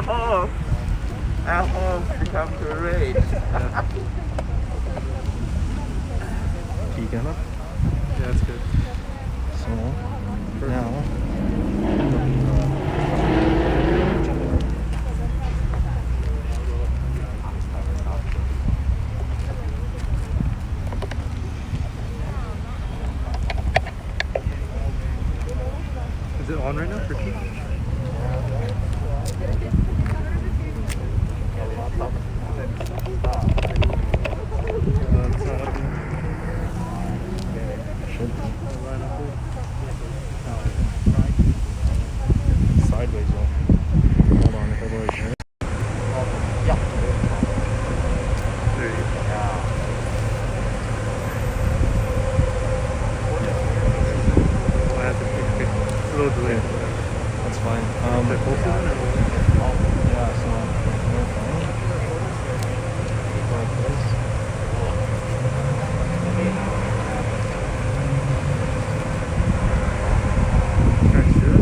home. At home become great. Vegan. Yeah, that's good. So now. Is it on right now for tea? It's not up yet. Should be. Line up there. Sideways though. Hold on, if I go right here. There you go. I have to pick. It's a little delayed. That's fine. They're both of them or what? Yeah, so we're fine. Like this. Can I see it?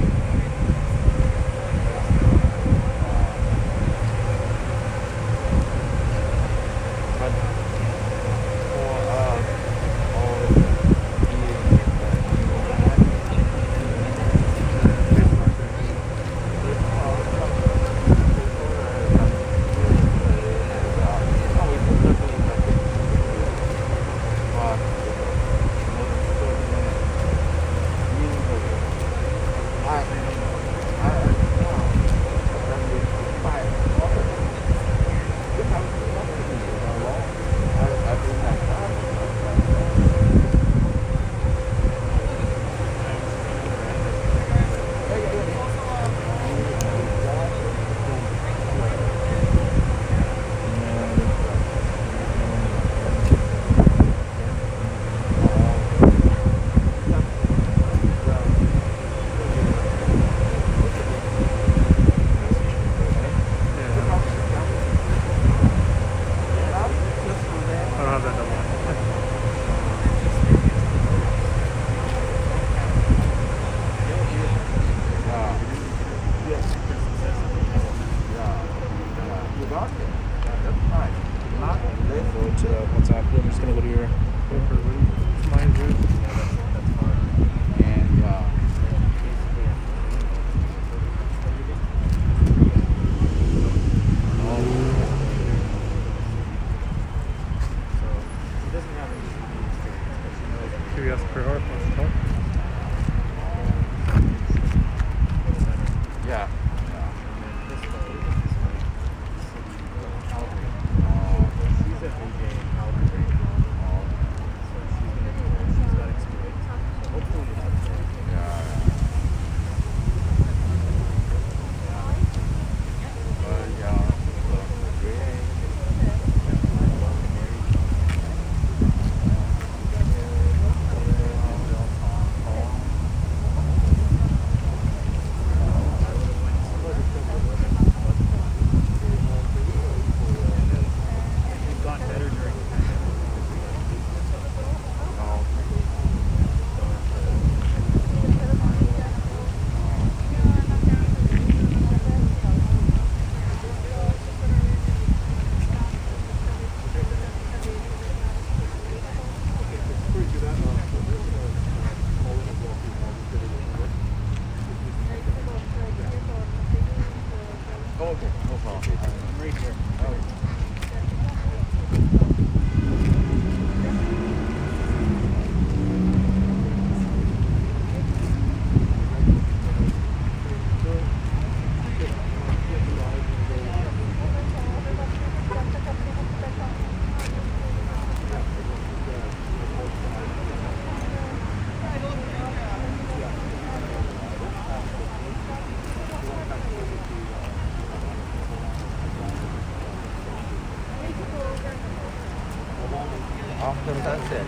After sunset,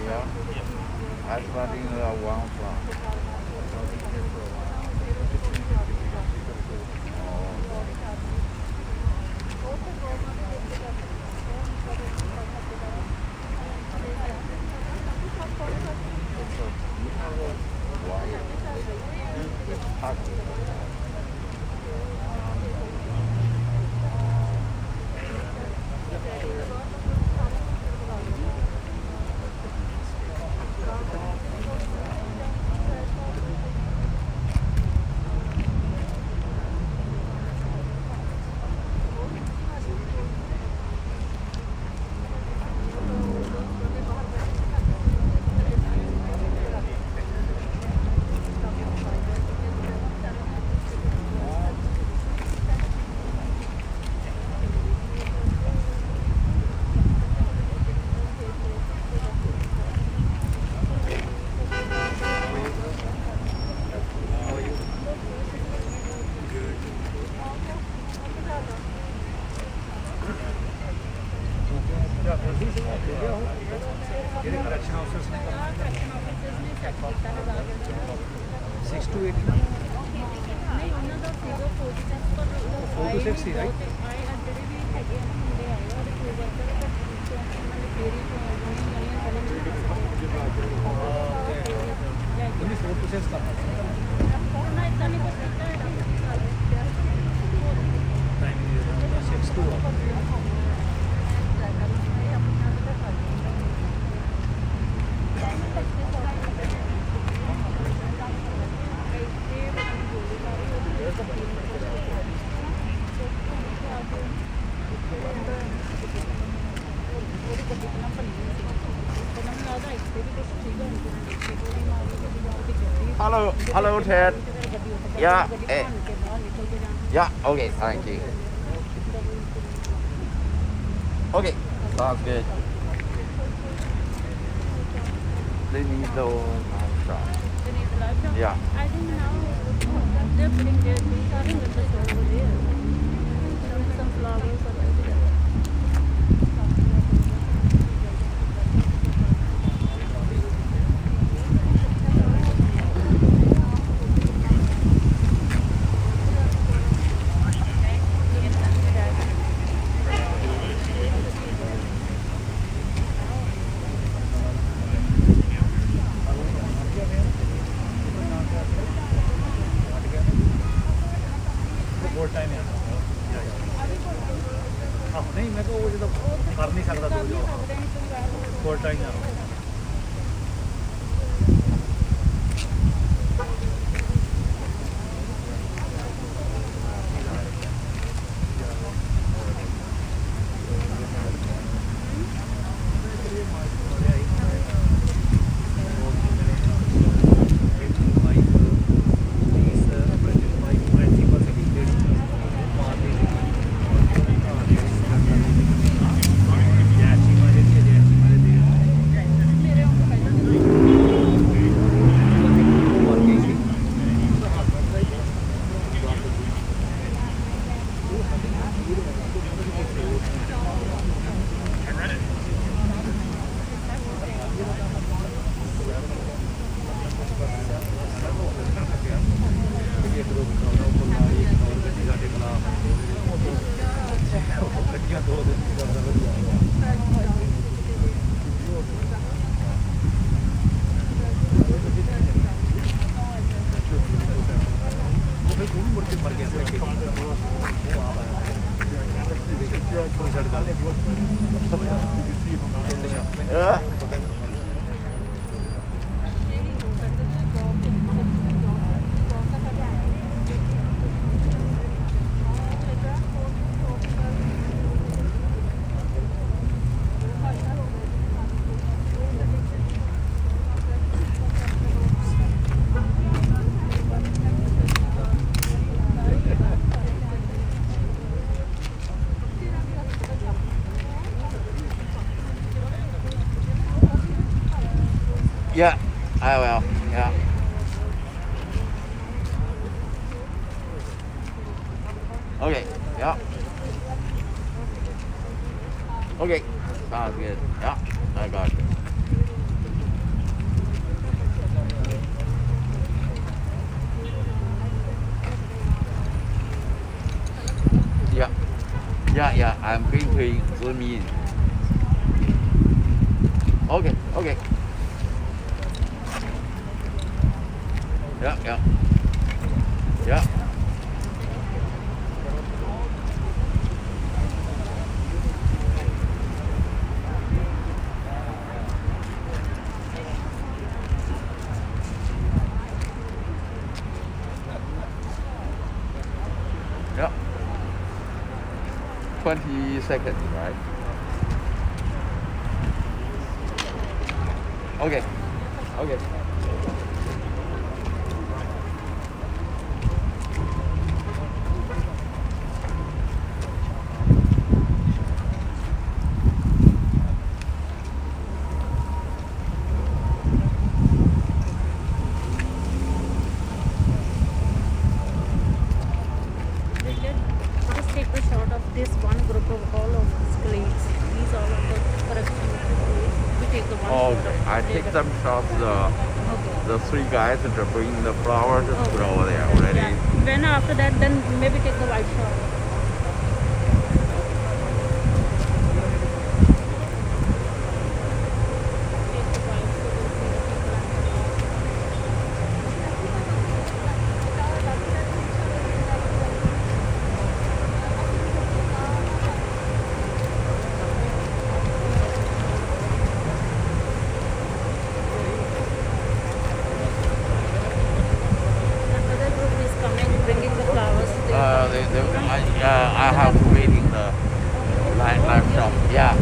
yeah. I starting one from. 6 to 8 ਨਹੀਂ ਉਹਨਾਂ ਦਾ ਸੀਗਾ 4 ਪਰ 4 to 6 C right ਆਏ ਜਿਹੜੇ ਵੀ ਹੈਗੇ ਆ ਨਾ ਮੁੰਡੇ ਆਏ ਉਹਦੇ ਕੋਲ ਵਰਕਰ ਪਰ ਉਹਨਾਂ ਨੇ ਫੇਰੀ ਤੋਂ ਆਉਣੀ ਉਹਨੇ 4 to 6 ਕਰਨਾ ਉਹਨਾਂ ਇਦਾਂ ਨਹੀਂ ਕੁਝ ਕੀਤਾ time 6 to Hello, Ted. Yeah, yeah, okay, thank you. Okay, sounds good. They need the shot. Yeah. I think now they're putting their things are in the store over there. Some flowers or something. ਹੋਰ time ਹੈ ਨਹੀਂ ਮੈਂ ਕਿਹਾ ਉਹ ਜਦੋਂ ਕਰ ਨਹੀਂ ਸਕਦਾ ਦੋ ਜੋ ਹੋਰ ਟਾਈਮ ਆ Yeah, I will. Yeah. Okay. Yeah. Okay. Sounds good. Yeah, I got it. Yeah. Yeah. I'm going to zoom in. Okay. Yeah. Yeah. Yeah. 20 seconds, right? Okay. Okay. We can just take a shot of this one group of all of these plates. These all of the correction plates. We take the one shot Okay. of I later. take them shots Okay. the three guys that are bringing the flowers just put over there already. Yeah. Then after that, then maybe take the white shot. Take the white so we'll see the people are coming. Another group is coming, bringing the flowers. I have to wait in the line shop. Yeah.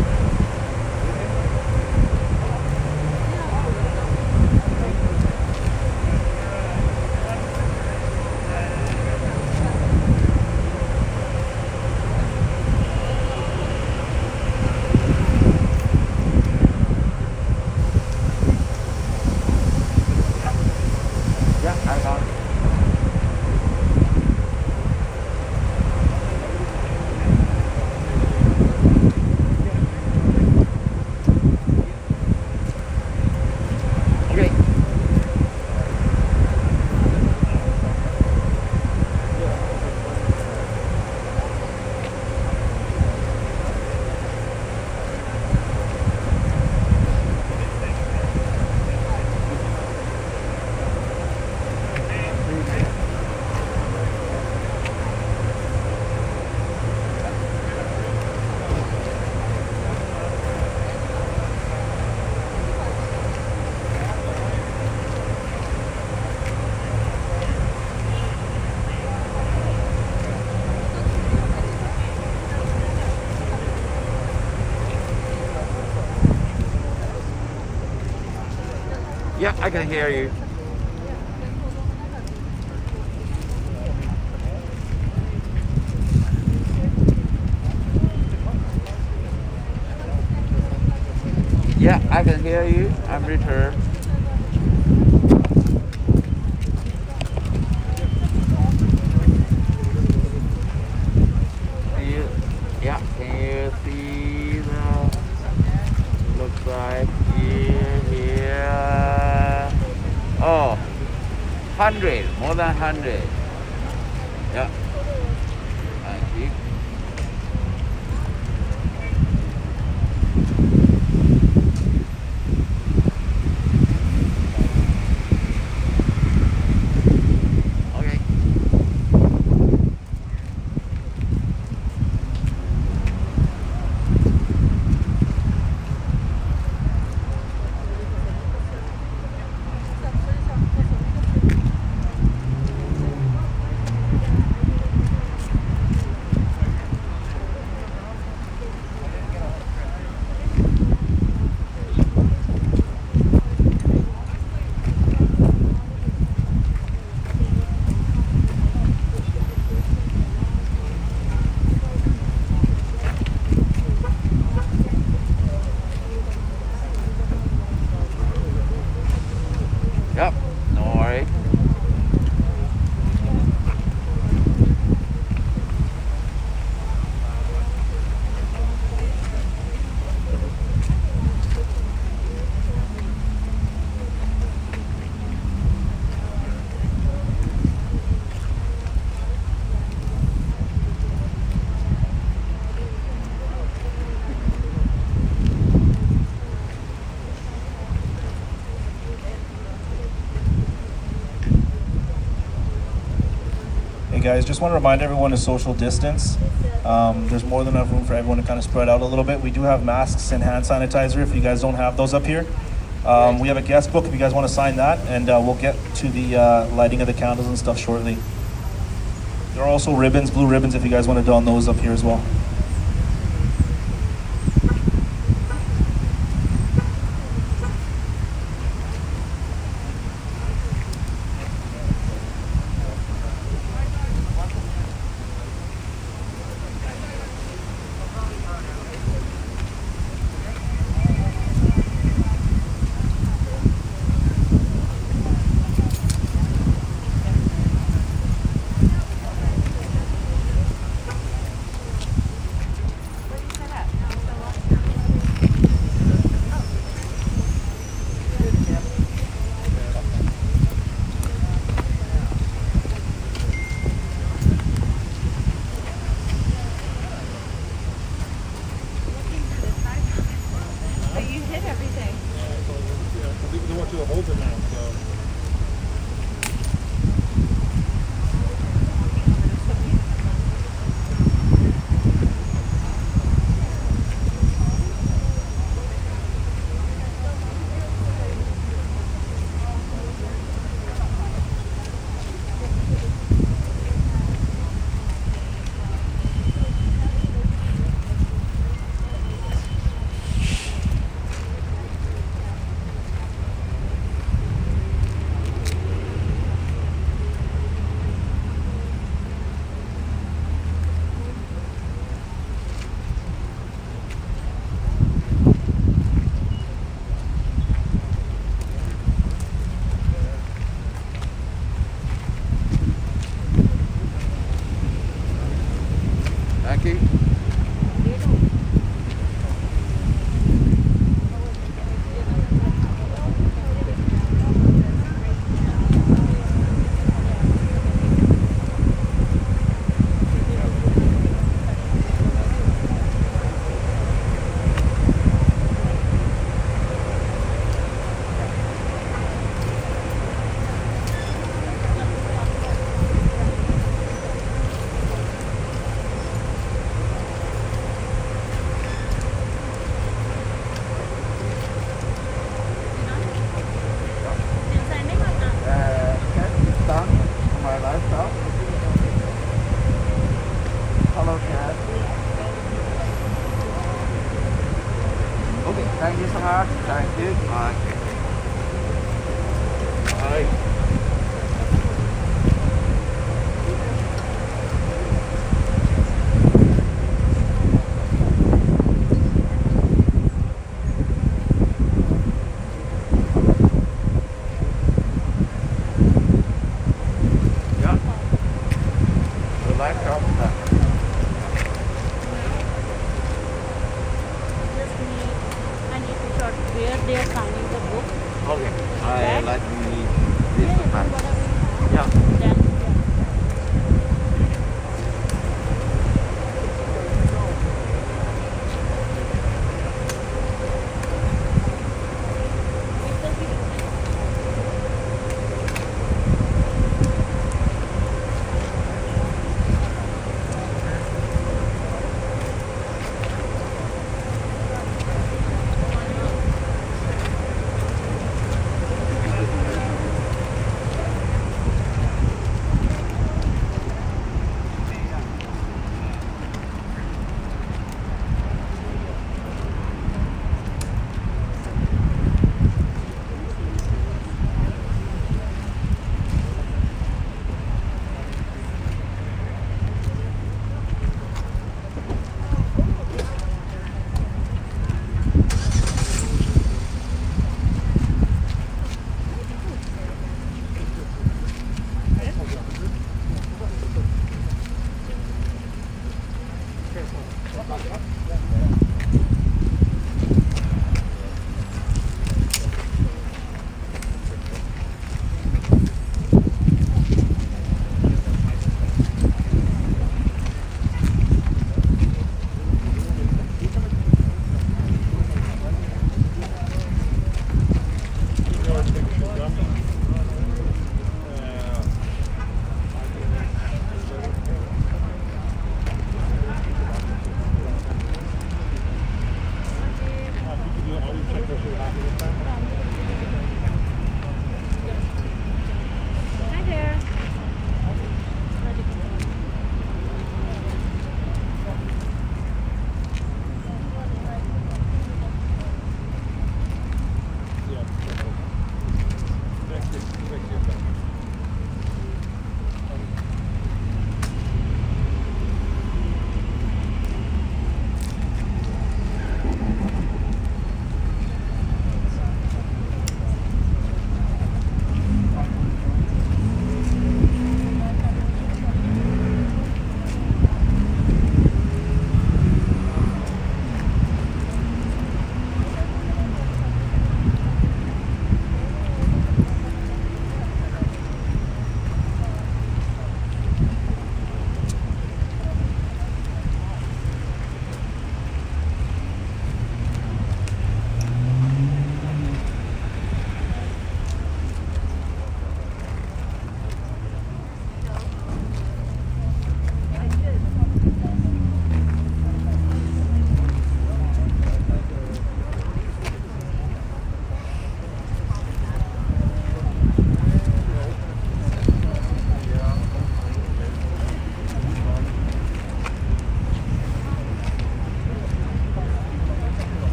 Yeah, I got it. Okay. Yeah, I can hear you. Yeah, I can hear you. I'm returned. Can you see the looks like here. Oh, 100, more than 100. Yeah. Thank you. Okay. guys. Just want to remind everyone to social distance. There's more than enough room for everyone to kind of spread out a little bit. We do have masks and hand sanitizer if you guys don't have those up here. We have a guest book if you guys want to sign that, and we'll get to the lighting of the candles and stuff shortly. There are also ribbons, blue ribbons, if you guys want to don those up here as well. Thank you. Okay, thank you so much. Thank you. Bye. Bye. Yeah. The light comes back. I need to short where they are signing the book. Okay. I like this one. Yeah. Then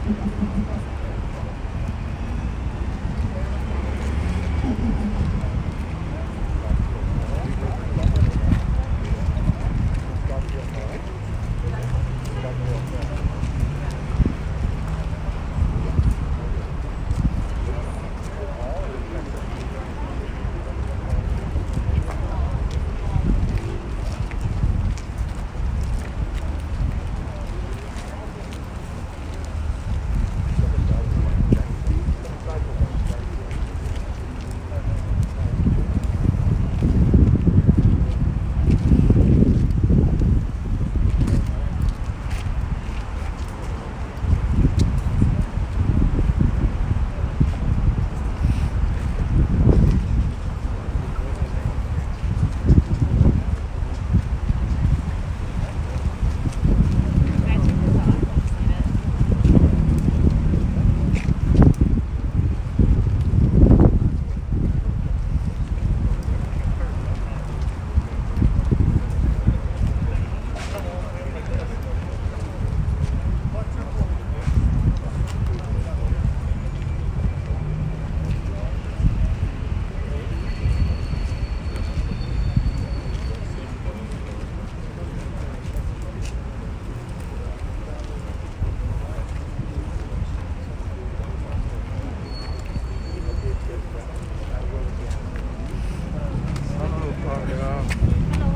Hello.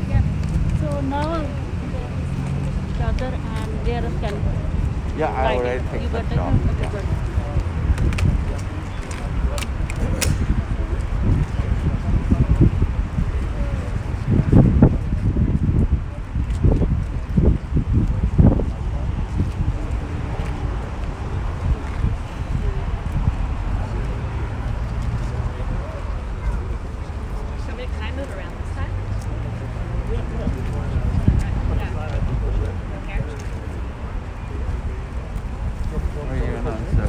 Yeah. So now the other and there can Yeah, I already you picked the got the shop. okay, Yeah. good. Can we kind of around this side? Yeah. Where are you gonna answer?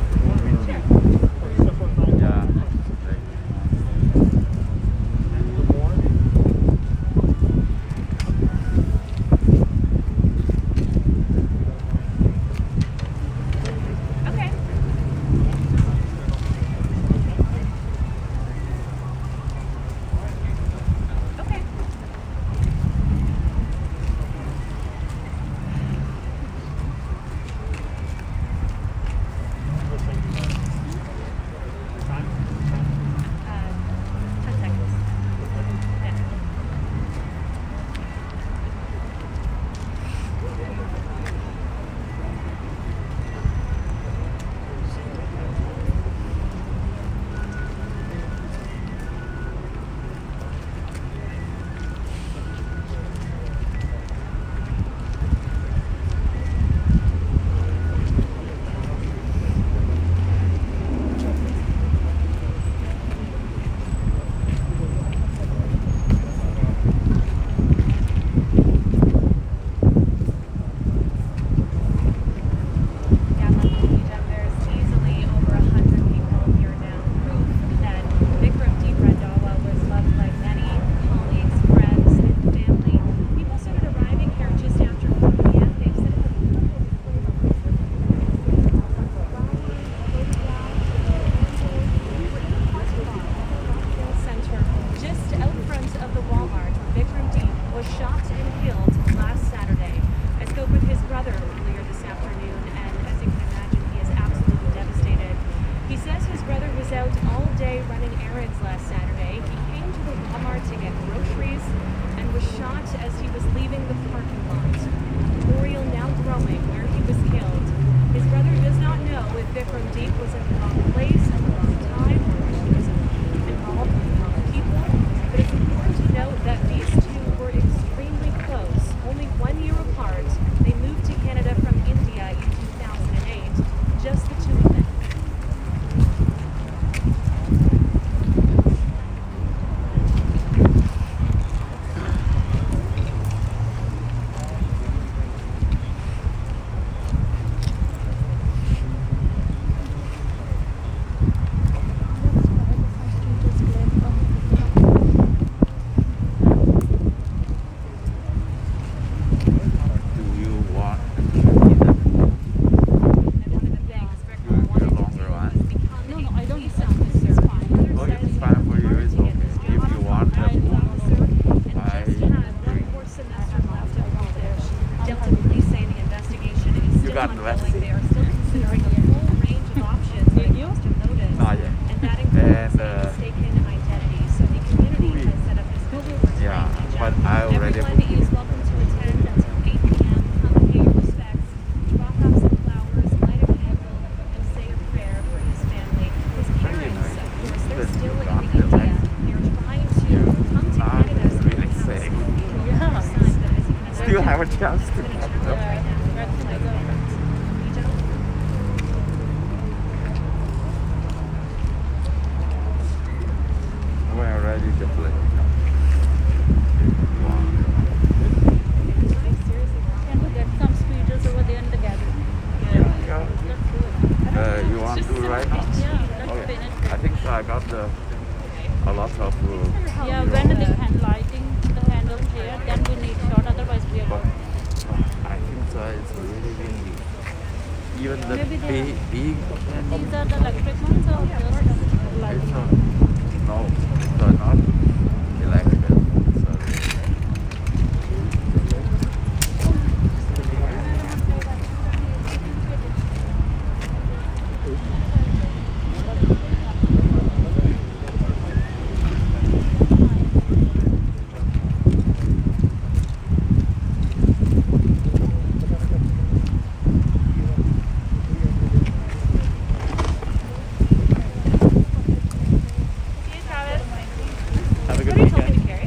Vigil. got the vaccine? They are still considering a full range of options when it comes to notice. Not yet. And that includes And, mistaken identity. So the community has set up this video Yeah, but I already Everyone booked is it. welcome to attend until 8 p.m. Come pay your respects, drop off some flowers, light a candle, and say a prayer for his family. His parents, of course, they're still in India. They're trying to come to Canada so they really can have sick. their son, but as you can Still imagine, have a chance to it's been a catch challenge up. right now. Vigil? We're ready to play. Can we get some speeches over there in the gathering? Yeah. Let's do it. You want to do it right now? Yeah, let's Okay. finish. I think I got a lot of. Yeah, when they can lighting the candles here, then we need shot. Otherwise, we are But out. I think it's really windy. Even the Maybe they big. These are the electric ones or just lighting? No, they're not electric. Have a good weekend.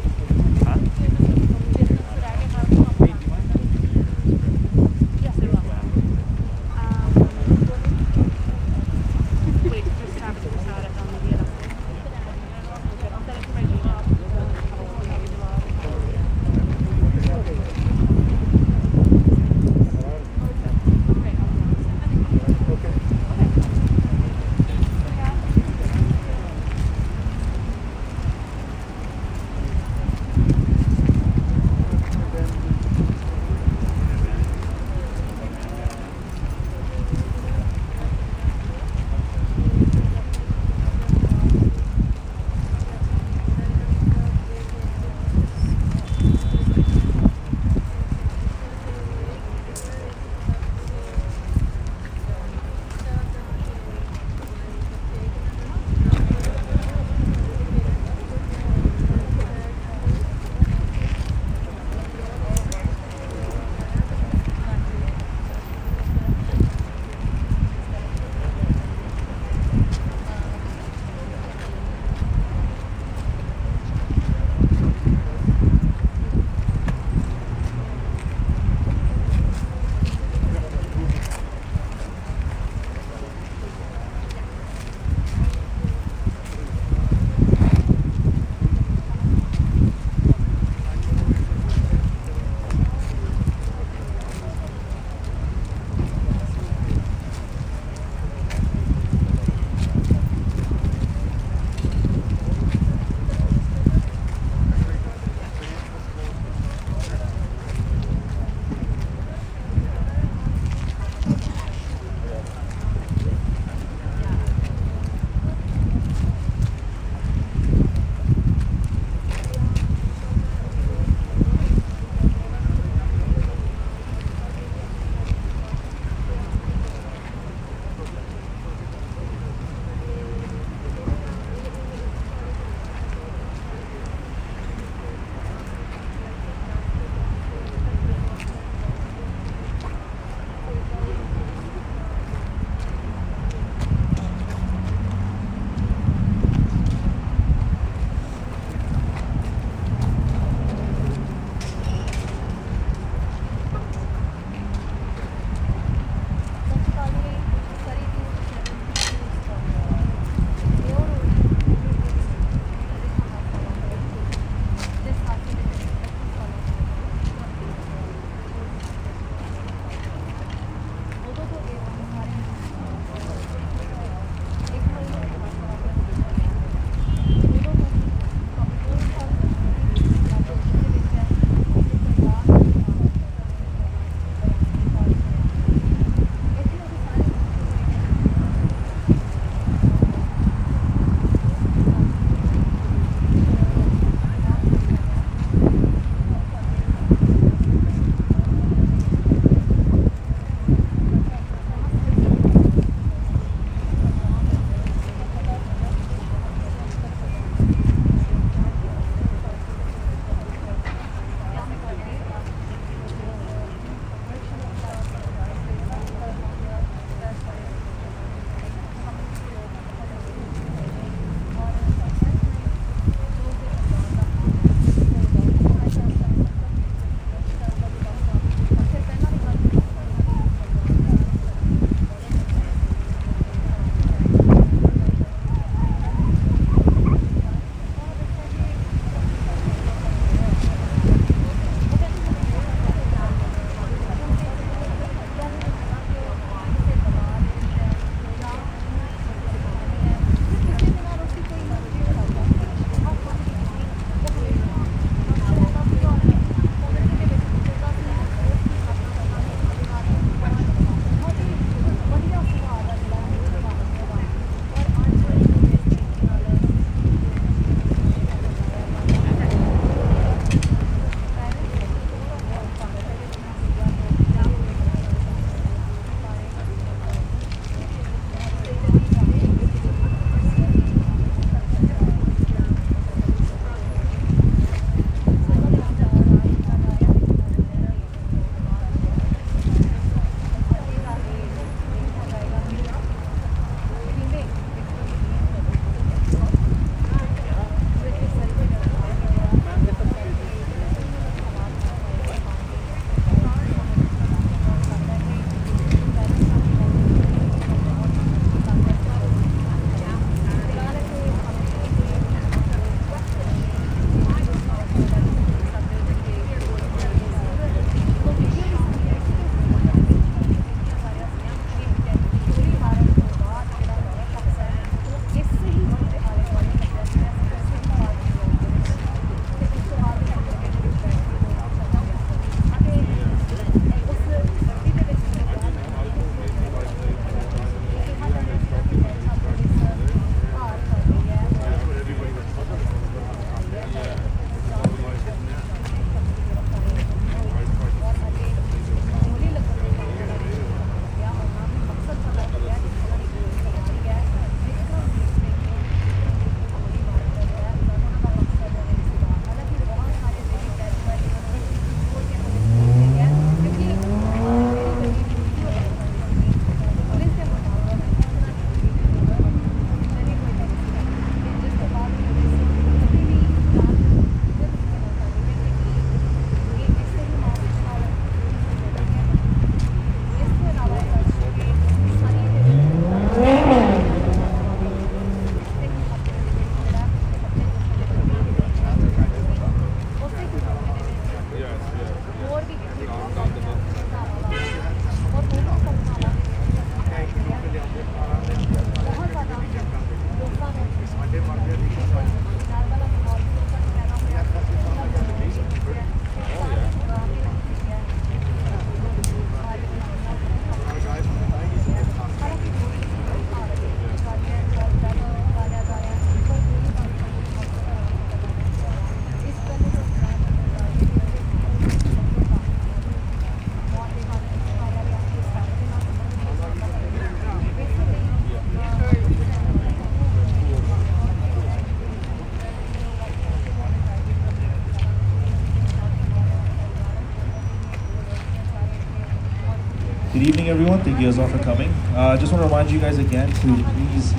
Good evening, everyone. Thank you guys all for coming. I just want to remind you guys again to please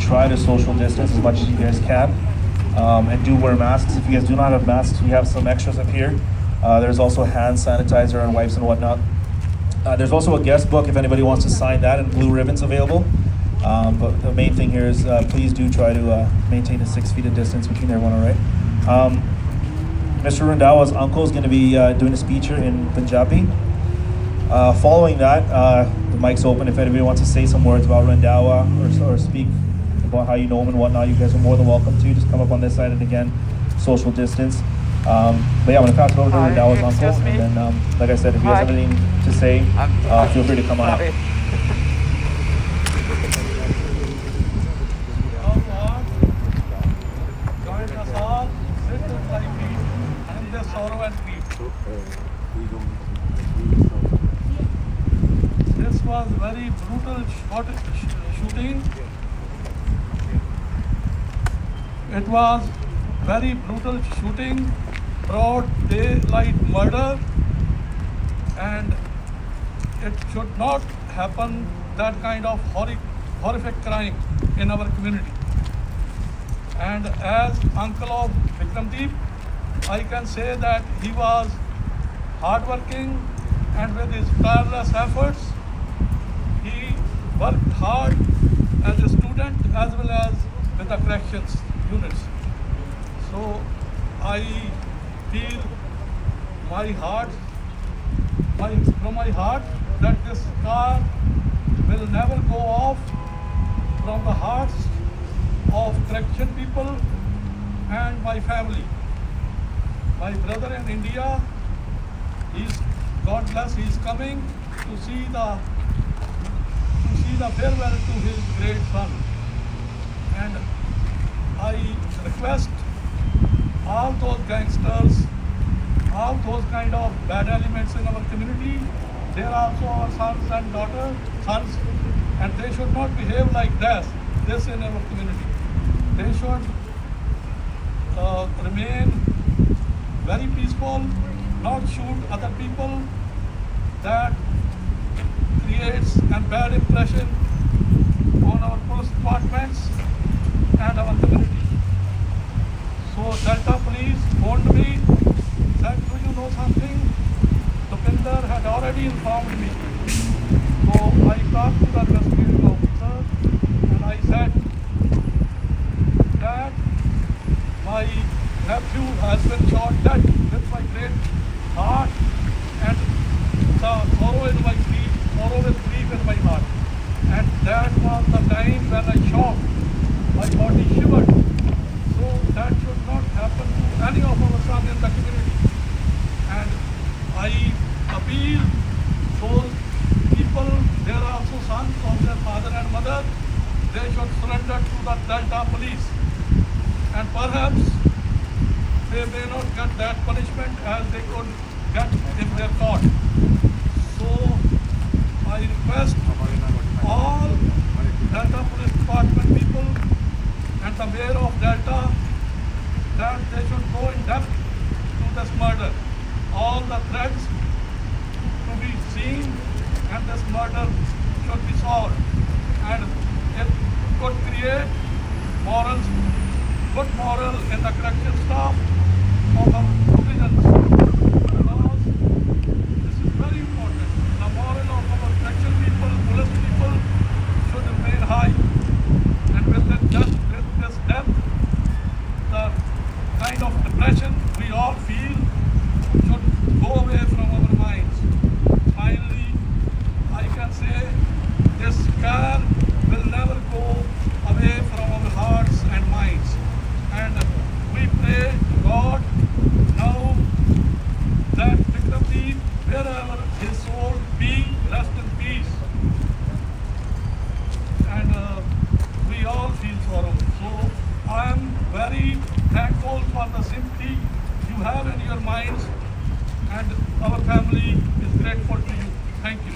try to social distance as much as you guys can, and do wear masks. If you guys do not have masks, we have some extras up here. There's also hand sanitizer and wipes and whatnot. There's also a guest book if anybody wants to sign that, and blue ribbons available. But the main thing here is please do try to maintain a 6 feet of distance between everyone, all right? Mr. Randhawa's uncle is going to be doing a speech here in Punjabi. Following that, the mic's open. If anybody wants to say some words about Randhawa or speak about how you know him and whatnot, you guys are more than welcome to. Just come up on this side, and again, social distance. But yeah, I'm going to pass it over to Randhawa's uncle. And then, like I said, if you guys have anything to say, feel free to come on up. Join us all, sit at thy feet, and their sorrow and grief. This was very brutal shooting. It was very brutal shooting, broad daylight murder, and it should not happen, that kind of horrific crime in our community. And as uncle of Bikram, I can say that he was hardworking, and with his tireless efforts, he worked hard as a student as well as with the corrections units. So I feel from my heart that this scar will never go off from the hearts of correction people and my family. My brother in India, God bless, he's coming to see the farewell to his great son. And I request all those gangsters, all those kind of bad elements in our community, they are also our sons and daughters, and they should not behave like this in our community. They should remain very peaceful, not shoot other people. That creates a bad impression on our police departments and our community. So Delta Police phoned me, said, do you know something? Dupinder had already informed me. So I talked to the investigating officer and I said that my nephew has been shot dead with my great heart and the sorrow with grief in my heart. And that was the time when I shocked, my body shivered. So that should not happen to any of our sons in the community. And I appeal those people, they are also sons of their father and mother, they should surrender to the Delta Police. And perhaps they may not get that punishment as they could get if they are caught. So I request all Delta Police Department people and the mayor of Delta that they should go in depth to this murder. All the threats to be seen and this murder should be solved. And it could create good moral in the correction staff of our prisons. Because this is very important. The moral of our correction people, police people should remain high. And with this death, the kind of depression we all feel should go away from our minds. Finally, I can say this scar will never go away from our hearts and minds. And we pray to God now that Bikram, wherever his soul be, rest in peace. And we all feel sorrow. So I am very thankful for the sympathy you have in your minds, and our family is grateful to you. Thank you.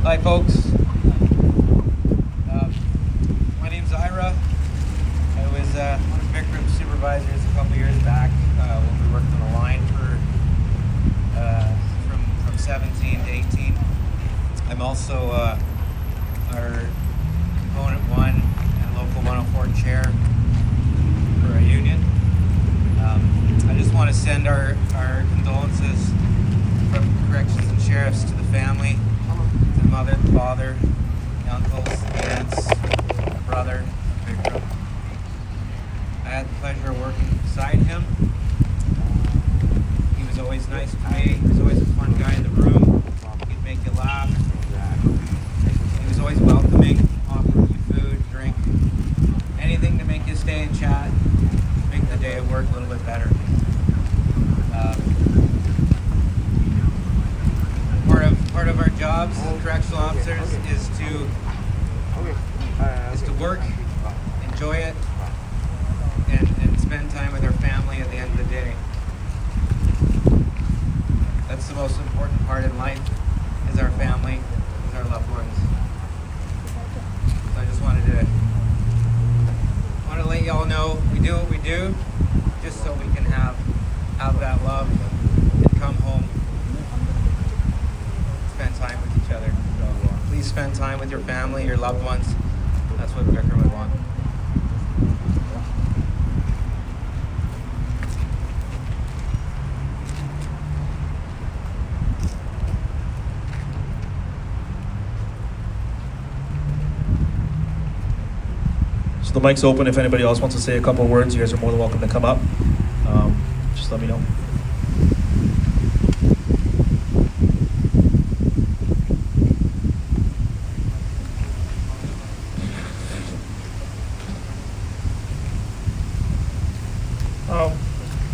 Hi, folks. My name's Ira. I was one of Bikram's supervisors a couple years back when we worked on a line from 17 to 18. I'm also our Component 1 and Local 104 chair for our union. I just want to send our condolences from corrections and sheriffs to the family, to the mother, the father, the uncles, the aunts, the brother, Bikram. I had the pleasure of working beside him. He was always nice to me. He was always a fun guy in the room. He'd make you laugh. He was always welcoming, offering you food, drink, anything to make you stay and chat, make the day at work a little bit better. Part of our jobs as correctional officers is to work, enjoy it, and spend time with our family at the end of the day. That's the most important part in life, is our family, is our loved ones. So I just wanted to let y'all know we do what we do just so we can have that love and come home, spend time with each other. So please spend time with your family, your loved ones. That's what Bikram would want. So the mic's open. If anybody else wants to say a couple words, you guys are more than welcome to come up. Just let me know.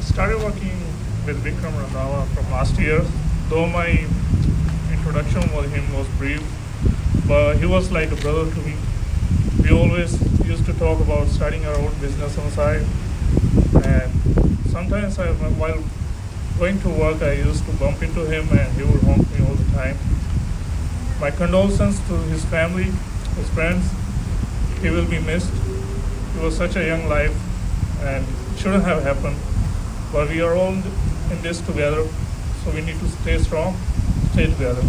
Started working with Bikram Randhawa from last year. Though my introduction with him was brief, but he was like a brother to me. We always used to talk about starting our own business on the side, and sometimes while going to work, I used to bump into him and he would honk me all the time. My condolences to his family, his friends. He will be missed. He was such a young life and it shouldn't have happened. But we are all in this together, so we need to stay strong, stay together.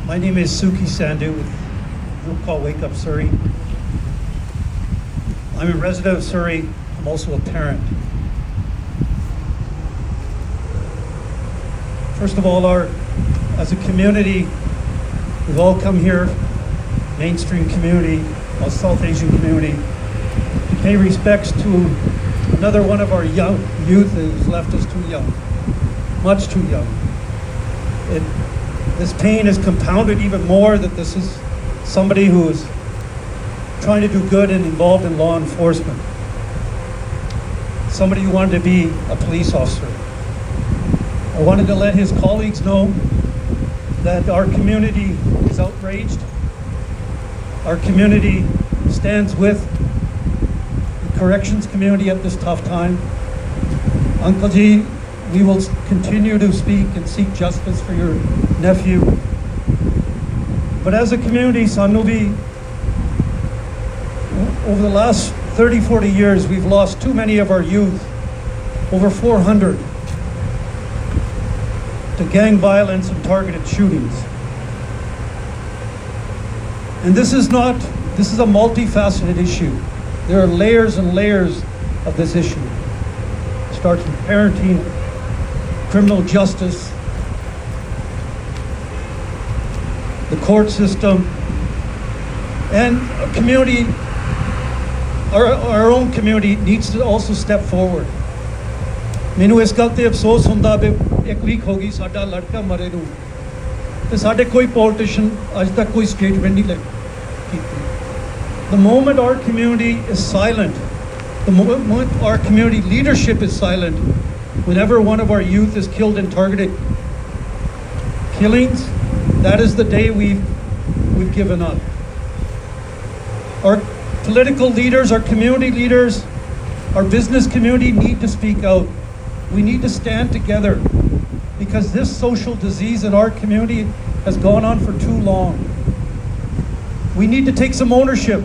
My name is Suki Sandhu with a group called Wake Up Surrey. I'm a resident of Surrey. I'm also a parent. First of all, as a community, we've all come here, mainstream community, a South Asian community, to pay respects to another one of our young youth who's left us too young, much too young. This pain is compounded even more that this is somebody who is trying to do good and involved in law enforcement. Somebody who wanted to be a police officer. I wanted to let his colleagues know that our community is outraged. Our community stands with the corrections community at this tough time. Uncle Ji, we will continue to speak and seek justice for your nephew. But as a community, Sanu bhi, over the last 30, 40 years, we've lost too many of our youth, over 400, to gang violence and targeted shootings. And this is a multifaceted issue. There are layers and layers of this issue. It starts with parenting, criminal justice, the court system, and a community, our own community needs to also step forward. ਮੈਨੂੰ ਇਸ ਗੱਲ ਤੇ ਅਫਸੋਸ ਹੁੰਦਾ ਵੀ ਇੱਕ week ਹੋ ਗਈ ਸਾਡਾ ਲੜਕਾ ਮਰੇ ਨੂੰ ਤੇ ਸਾਡੇ ਕੋਈ ਪੋਲੀਟੀਸ਼ੀਅਨ ਅੱਜ ਤੱਕ ਕੋਈ ਸਟੇਟਮੈਂਟ ਨਹੀਂ ਕੀਤੀ. The moment our community is silent, the moment our community leadership is silent, whenever one of our youth is killed in targeted killings, that is the day we've given up. Our political leaders, our community leaders, our business community need to speak out. We need to stand together because this social disease in our community has gone on for too long. We need to take some ownership.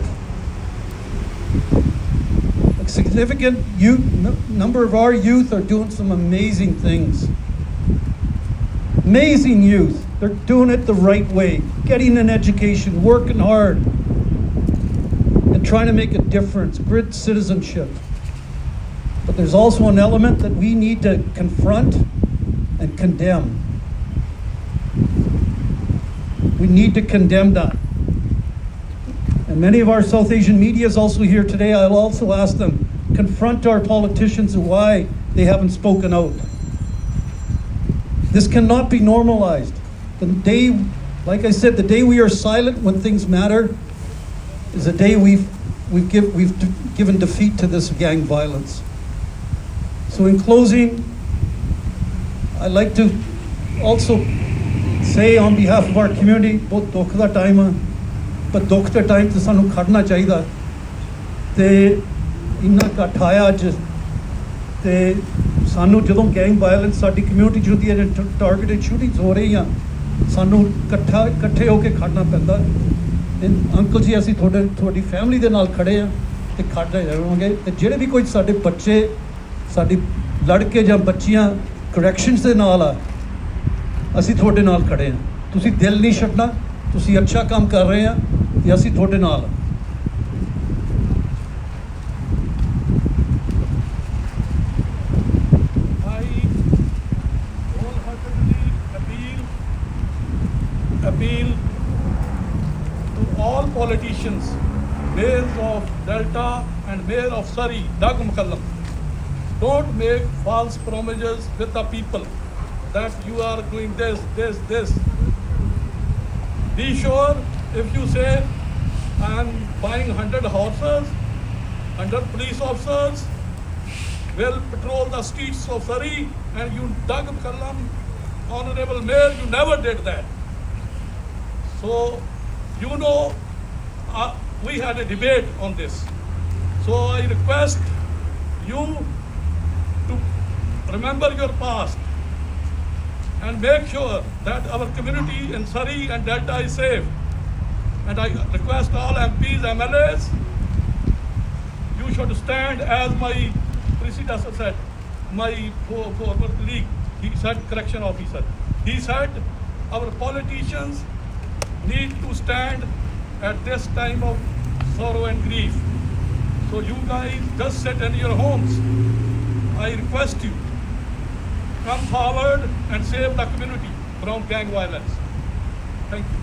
A significant number of our youth are doing some amazing things. Amazing youth. They're doing it the right way, getting an education, working hard, and trying to make a difference, grit citizenship. But there's also an element that we need to confront and condemn. We need to condemn that. And many of our South Asian media is also here today. I'll also ask them, confront our politicians and why they haven't spoken out. This cannot be normalized. The day, like I said, the day we are silent when things matter is the day we've given defeat to this gang violence. So in closing, I'd like to also say on behalf of our community, बहुत दुख दा time है, पर दुख दे time ते सानू खड़ना चाहिदा ते इन्ना इकट्ठ आया अज ते सानू जदों गैंग वायलेंस साडी कम्यूनिटी च होंदी है, टारगेटेड शूटिंग्स हो रही हैं, सानू इकट्ठे होके खड़ना पैंदा. अंकल जी ਅਸੀਂ ਤੁਹਾਡੀ ਫੈਮਿਲੀ ਦੇ ਨਾਲ ਖੜੇ ਆ ਤੇ ਖੜਦੇ ਰਹਾਂਗੇ ਤੇ ਜਿਹੜੇ ਵੀ ਕੋਈ ਸਾਡੇ ਬੱਚੇ ਸਾਡੀ ਲੜਕੇ ਜਾਂ ਬੱਚੀਆਂ ਕਰੈਕਸ਼ਨਸ ਦੇ ਨਾਲ ਆ ਅਸੀਂ ਤੁਹਾਡੇ ਨਾਲ ਖੜੇ ਆ. ਤੁਸੀਂ ਦਿਲ ਨਹੀਂ ਛੱਡਣਾ, ਤੁਸੀਂ ਅੱਛਾ ਕੰਮ ਕਰ ਰਹੇ ਆ ਤੇ ਅਸੀਂ ਤੁਹਾਡੇ ਨਾਲ. Appeal to all politicians, mayors of Delta and mayor of Surrey, Doug McCallum, don't make false promises with the people that you are doing this. Be sure if you say I am buying 100 horses, 100 police officers will patrol the streets of Surrey, and you, Doug McCallum, honorable mayor, you never did that. So, you know, we had a debate on this. So I request you to remember your past and make sure that our community in Surrey and Delta is safe. And I request all MPs, MLAs, you should stand as my predecessor said, my former colleague, he said correction officer. He said our politicians need to stand at this time of sorrow and grief. So you guys just sit in your homes. I request you, come forward and save the community from gang violence. Thank you.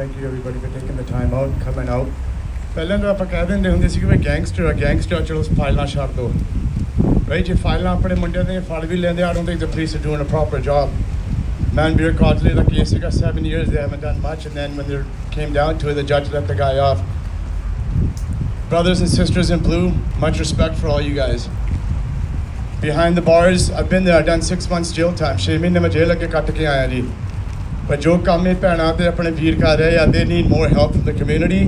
Thank you everybody for taking the time out, coming out. ਪਹਿਲਾਂ ਤਾਂ ਆਪਾਂ ਕਹਿ ਦਿੰਦੇ ਹੁੰਦੇ ਸੀ ਕਿ ਵੀ gangster ਚਲੋ ਫਾਈਲਾਂ ਛੱਡ ਦਿਓ right ਜੇ ਫਾਈਲਾਂ ਆਪਣੇ ਮੁੰਡਿਆਂ ਦੇ ਫੜ ਵੀ ਲੈਂਦੇ I don't think the police are doing a proper job. Manbir Codley, the case got 7 years, they haven't done much, and then when they came down to it, the judge let the guy off. Brothers and sisters in blue, much respect for all you guys. Behind the bars, I've been there, I've done 6 months jail time. 6 ਮਹੀਨੇ ਮੈਂ ਜੇਲ੍ਹ ਅੱਗੇ ਕੱਟ ਕੇ ਆਇਆ ਜੀ. But ਜੋ ਕੰਮ ਇਹ ਭੈਣਾਂ ਤੇ ਆਪਣੇ ਵੀਰ ਕਰ ਰਹੇ ਆ, they need more help from the community,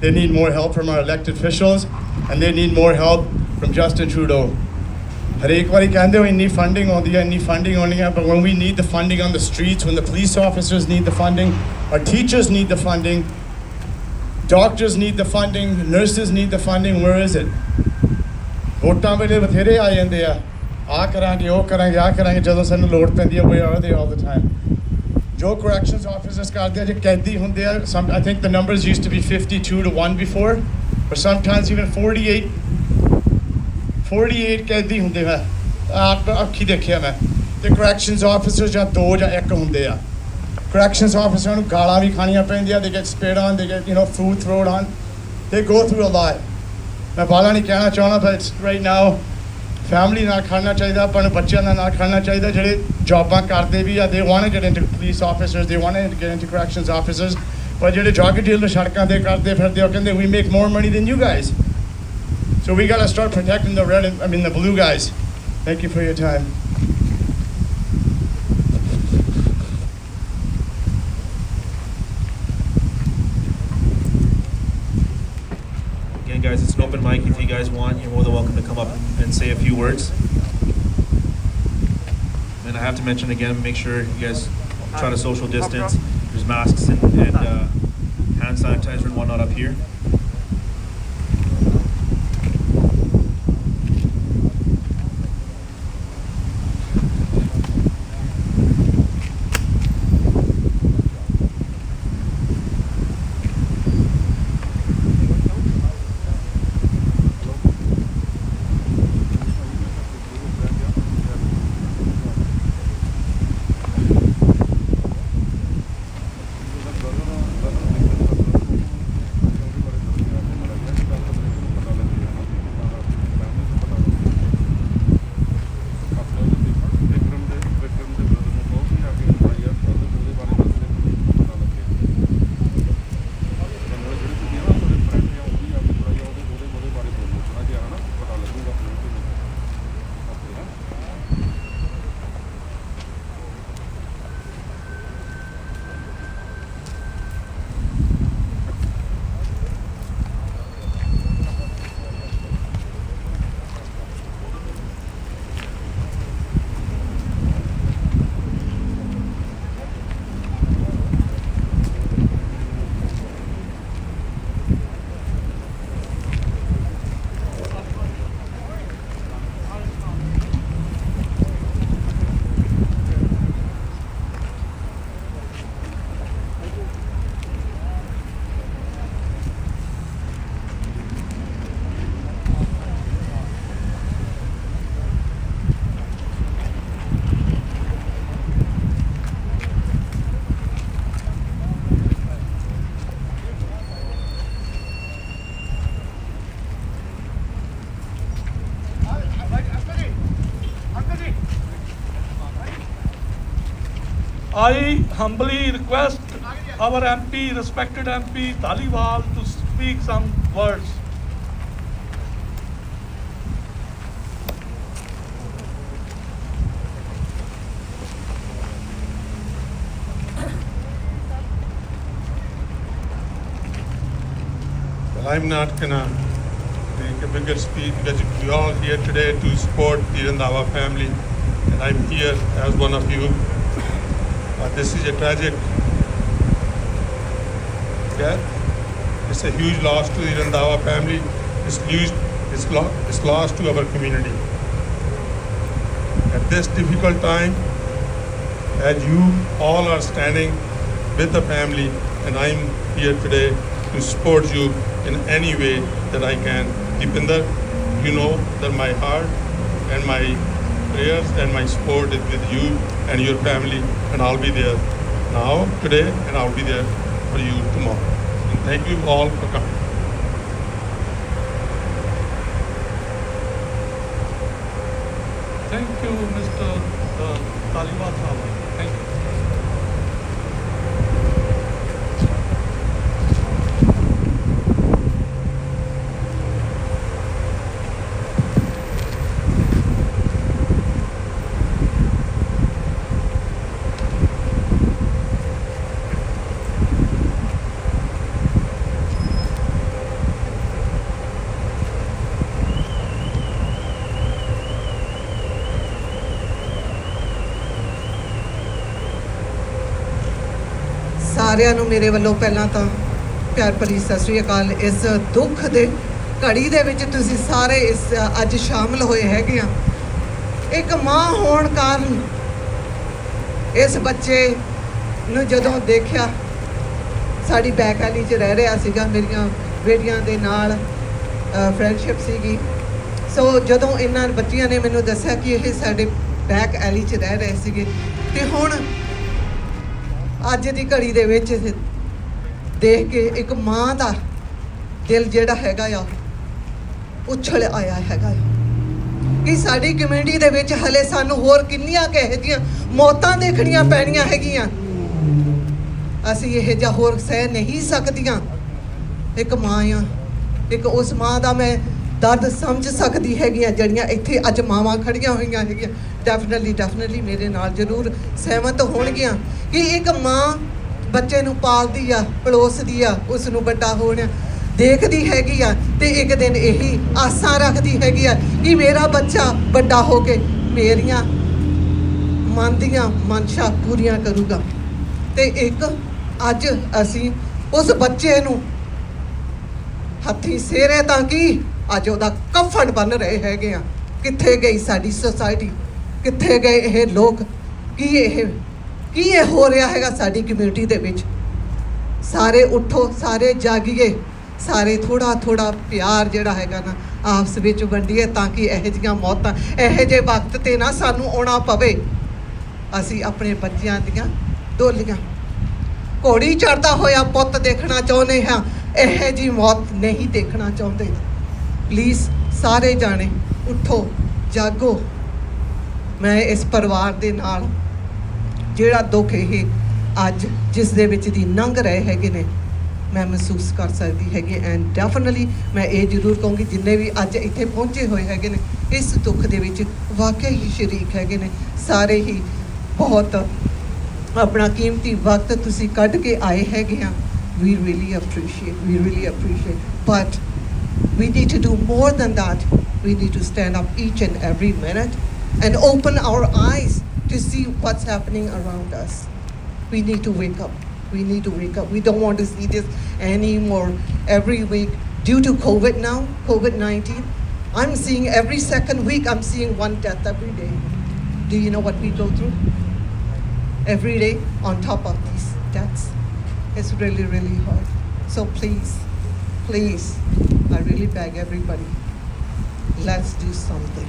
they need more help from our elected officials, and they need more help from Justin Trudeau. ਹਰੇਕ ਵਾਰੀ ਕਹਿੰਦੇ ਹੋ ਇੰਨੀ ਫੰਡਿੰਗ ਆਉਂਦੀ ਹੈ but when we need the funding on the streets, when the police officers need the funding, our teachers need the funding, doctors need the funding, nurses need the funding, where is it? ਵੋਟਾਂ ਵੇਲੇ ਬਥੇਰੇ ਆ ਜਾਂਦੇ ਆ ਕਰਾਂਗੇ ਉਹ ਕਰਾਂਗੇ ਜਦੋਂ ਸਾਨੂੰ ਲੋੜ ਪੈਂਦੀ ਹੈ where are they all the time? ਜੋ corrections officers ਕਰਦੇ ਆ ਜੇ ਕੈਦੀ ਹੁੰਦੇ ਆ I think the numbers used to be 52 to 1 before, but sometimes even 48 ਕੈਦੀ ਹੁੰਦੇ ਆ ਅੱਖੀ ਦੇਖਿਆ ਮੈਂ ਤੇ corrections officers ਜਾਂ 2 ਜਾਂ 1 ਹੁੰਦੇ ਆ corrections officers ਨੂੰ ਗਾਲਾਂ ਵੀ ਖਾਣੀਆਂ ਪੈਂਦੀਆਂ they get spit on, they get food thrown on, they go through a lot. ਮੈਂ ਬਾਲਾ ਨਹੀਂ ਕਹਿਣਾ ਚਾਹੁੰਦਾ but right now ਫੈਮਿਲੀ ਨਾਲ ਖੜਨਾ ਚਾਹੀਦਾ ਆਪਾਂ ਨੂੰ ਬੱਚਿਆਂ ਨਾਲ ਖੜਨਾ ਚਾਹੀਦਾ ਜਿਹੜੇ ਜੌਬਾਂ ਕਰਦੇ ਵੀ ਆ they want to get into police officers, they want to get into corrections officers, ਪਰ ਜਿਹੜੇ drug dealer ਸੜਕਾਂ ਤੇ ਕਰਦੇ ਫਿਰਦੇ ਉਹ ਕਹਿੰਦੇ we make more money than you guys. So we got to start protecting the blue guys. Thank you for your time. Again, guys, it's an open mic. If you guys want, you're more than welcome to come up and say a few words. And I have to mention again, make sure you guys try to social distance. There's masks and hand sanitizer and whatnot up here. I humbly request our MP, respected MP Dhaliwal, to speak some words. Well, I'm not gonna make a bigger speech because we're all here today to support the Randhawa family, and I'm here as one of you. This is a tragic death. It's a huge loss to the Randhawa family. It's loss to our community. At this difficult time, as you all are standing with the family, and I'm here today to support you in any way that I can. Deepinder, you know that my heart and my prayers and my support is with you and your family, and I'll be there now, today, and I'll be there for you tomorrow. And thank you all for coming. Thank you, Mr. Taliwat. Thank you. ਸਾਰਿਆਂ ਨੂੰ ਮੇਰੇ ਵੱਲੋਂ ਪਹਿਲਾਂ ਤਾਂ ਪਿਆਰ ਭਰੀ ਸਤਿ ਸ੍ਰੀ ਅਕਾਲ। ਇਸ ਦੁੱਖ ਦੇ ਘੜੀ ਦੇ ਵਿੱਚ ਤੁਸੀਂ ਸਾਰੇ ਇਸ ਅੱਜ ਸ਼ਾਮਲ ਹੋਏ ਹੈਗੇ ਆ। ਇੱਕ ਮਾਂ ਹੋਣ ਕਾਰਨ ਇਸ ਬੱਚੇ ਨੂੰ ਜਦੋਂ ਦੇਖਿਆ, ਸਾਡੀ ਬੈਕ ਐਲੀ 'ਚ ਰਹਿ ਰਿਹਾ ਸੀਗਾ, ਮੇਰੀਆਂ ਬੇਟੀਆਂ ਦੇ ਨਾਲ ਫਰੈਂਡਸ਼ਿਪ ਸੀਗੀ। ਸੋ ਜਦੋਂ ਇਹਨਾਂ ਬੱਚੀਆਂ ਨੇ ਮੈਨੂੰ ਦੱਸਿਆ ਕਿ ਇਹ ਸਾਡੇ ਬੈਕ ਐਲੀ 'ਚ ਰਹਿ ਰਹੇ ਸੀਗੇ, ਤੇ ਹੁਣ ਅੱਜ ਦੀ ਘੜੀ ਦੇ ਵਿੱਚ ਦੇਖ ਕੇ ਇੱਕ ਮਾਂ ਦਾ ਦਿਲ ਜਿਹੜਾ ਹੈਗਾ ਆ ਉਛਲ ਆਇਆ ਹੈਗਾ ਆ ਕਿ ਸਾਡੀ ਕਮਿਊਨਿਟੀ ਦੇ ਵਿੱਚ ਹਲੇ ਸਾਨੂੰ ਹੋਰ ਕਿੰਨੀਆਂ ਕਿਹੋ ਜਿਹੀਆਂ ਮੌਤਾਂ ਦੇਖਣੀਆਂ ਪੈਣੀਆਂ ਹੈਗੀਆਂ। ਅਸੀਂ ਇਹ ਜਿਹਾ ਹੋਰ ਸਹਿ ਨਹੀਂ ਸਕਦੀਆਂ। ਇੱਕ ਮਾਂ ਆ, ਇੱਕ ਉਸ ਮਾਂ ਦਾ ਮੈਂ ਦਰਦ ਸਮਝ ਸਕਦੀ ਹੈਗੀ ਆ ਜਿਹੜੀਆਂ ਇੱਥੇ ਅੱਜ ਮਾਵਾਂ ਖੜੀਆਂ ਹੋਈਆਂ ਹੈਗੀਆਂ। ਡੈਫੀਨੇਟਲੀ ਮੇਰੇ ਨਾਲ ਜ਼ਰੂਰ ਸਹਿਮਤ ਹੋਣਗੀਆਂ ਕਿ ਇੱਕ ਮਾਂ ਬੱਚੇ ਨੂੰ ਪਾਲਦੀ ਆ, ਪਲੋਸਦੀ ਆ, ਉਸ ਨੂੰ ਵੱਡਾ ਹੋਣ ਦੇਖਦੀ ਹੈਗੀ ਆ, ਤੇ ਇੱਕ ਦਿਨ ਇਹੀ ਆਸਾਂ ਰੱਖਦੀ ਹੈਗੀ ਆ ਕਿ ਮੇਰਾ ਬੱਚਾ ਵੱਡਾ ਹੋ ਕੇ ਮੇਰੀਆਂ ਮਨ ਦੀਆਂ ਮਨਸ਼ਾ ਪੂਰੀਆਂ ਕਰੂਗਾ। ਤੇ ਇੱਕ ਅੱਜ ਅਸੀਂ ਉਸ ਬੱਚੇ ਨੂੰ ਹੱਥੀਂ ਸੇਰੇ ਤਾਂ ਕਿ ਅੱਜ ਉਹਦਾ ਕਫਨ ਬਣ ਰਹੇ ਹੈਗੇ ਆ। ਕਿੱਥੇ ਗਈ ਸਾਡੀ ਸੁਸਾਇਟੀ, ਕਿੱਥੇ ਗਏ ਇਹ ਲੋਕ? ਕੀ ਇਹ ਹੋ ਰਿਹਾ ਹੈਗਾ ਸਾਡੀ ਕਮਿਊਨਿਟੀ ਦੇ ਵਿੱਚ? ਸਾਰੇ ਉੱਠੋ, ਸਾਰੇ ਜਾਗੀਏ, ਸਾਰੇ ਥੋੜਾ ਪਿਆਰ ਜਿਹੜਾ ਹੈਗਾ ਨਾ ਆਪਸ ਵਿੱਚ ਵੰਡੀਏ, ਤਾਂ ਕਿ ਇਹੋ ਜਿਹੀਆਂ ਮੌਤਾਂ ਇਹੋ ਜਿਹੇ ਵਕਤ ਤੇ ਨਾ ਸਾਨੂੰ ਆਉਣਾ ਪਵੇ। ਅਸੀਂ ਆਪਣੇ ਬੱਚਿਆਂ ਦੀਆਂ ਡੋਲੀਆਂ ਘੋੜੀ ਚੜ੍ਹਦਾ ਹੋਇਆ ਪੁੱਤ ਦੇਖਣਾ ਚਾਹੁੰਦੇ ਹਾਂ, ਇਹੋ ਜਿਹੀ ਮੌਤ ਨਹੀਂ ਦੇਖਣਾ ਚਾਹੁੰਦੇ। ਪਲੀਜ਼ ਸਾਰੇ ਜਾਣੇ ਉੱਠੋ, ਜਾਗੋ। ਮੈਂ ਇਸ ਪਰਿਵਾਰ ਦੇ ਨਾਲ ਜਿਹੜਾ ਦੁੱਖ ਇਹ ਅੱਜ ਜਿਸ ਦੇ ਵਿੱਚ ਦੀ ਲੰਘ ਰਹੇ ਹੈਗੇ ਨੇ, ਮੈਂ ਮਹਿਸੂਸ ਕਰ ਸਕਦੀ ਹੈਗੀ। ਐਂਡ ਡੈਫੀਨਿਟਲੀ ਮੈਂ ਇਹ ਜ਼ਰੂਰ ਕਹੂੰਗੀ ਜਿੰਨੇ ਵੀ ਅੱਜ ਇੱਥੇ ਪਹੁੰਚੇ ਹੋਏ ਹੈਗੇ ਨੇ ਇਸ ਦੁੱਖ ਦੇ ਵਿੱਚ ਵਾਕਈ ਹੀ ਸ਼ਰੀਕ ਹੈਗੇ ਨੇ, ਸਾਰੇ ਹੀ ਬਹੁਤ ਆਪਣਾ ਕੀਮਤੀ ਵਕਤ ਤੁਸੀਂ ਕੱਢ ਕੇ ਆਏ ਹੈਗੇ ਆ। we really appreciate, but we need to do more than that. We need to stand up each and every minute and open our eyes to see what's happening around us. We need to wake up. We don't want to see this anymore every week due to COVID now, COVID-19. I'm seeing every second week, I'm seeing one death every day. Do you know what we go through every day on top of these deaths? It's really hard. So please, I really beg everybody, let's do something.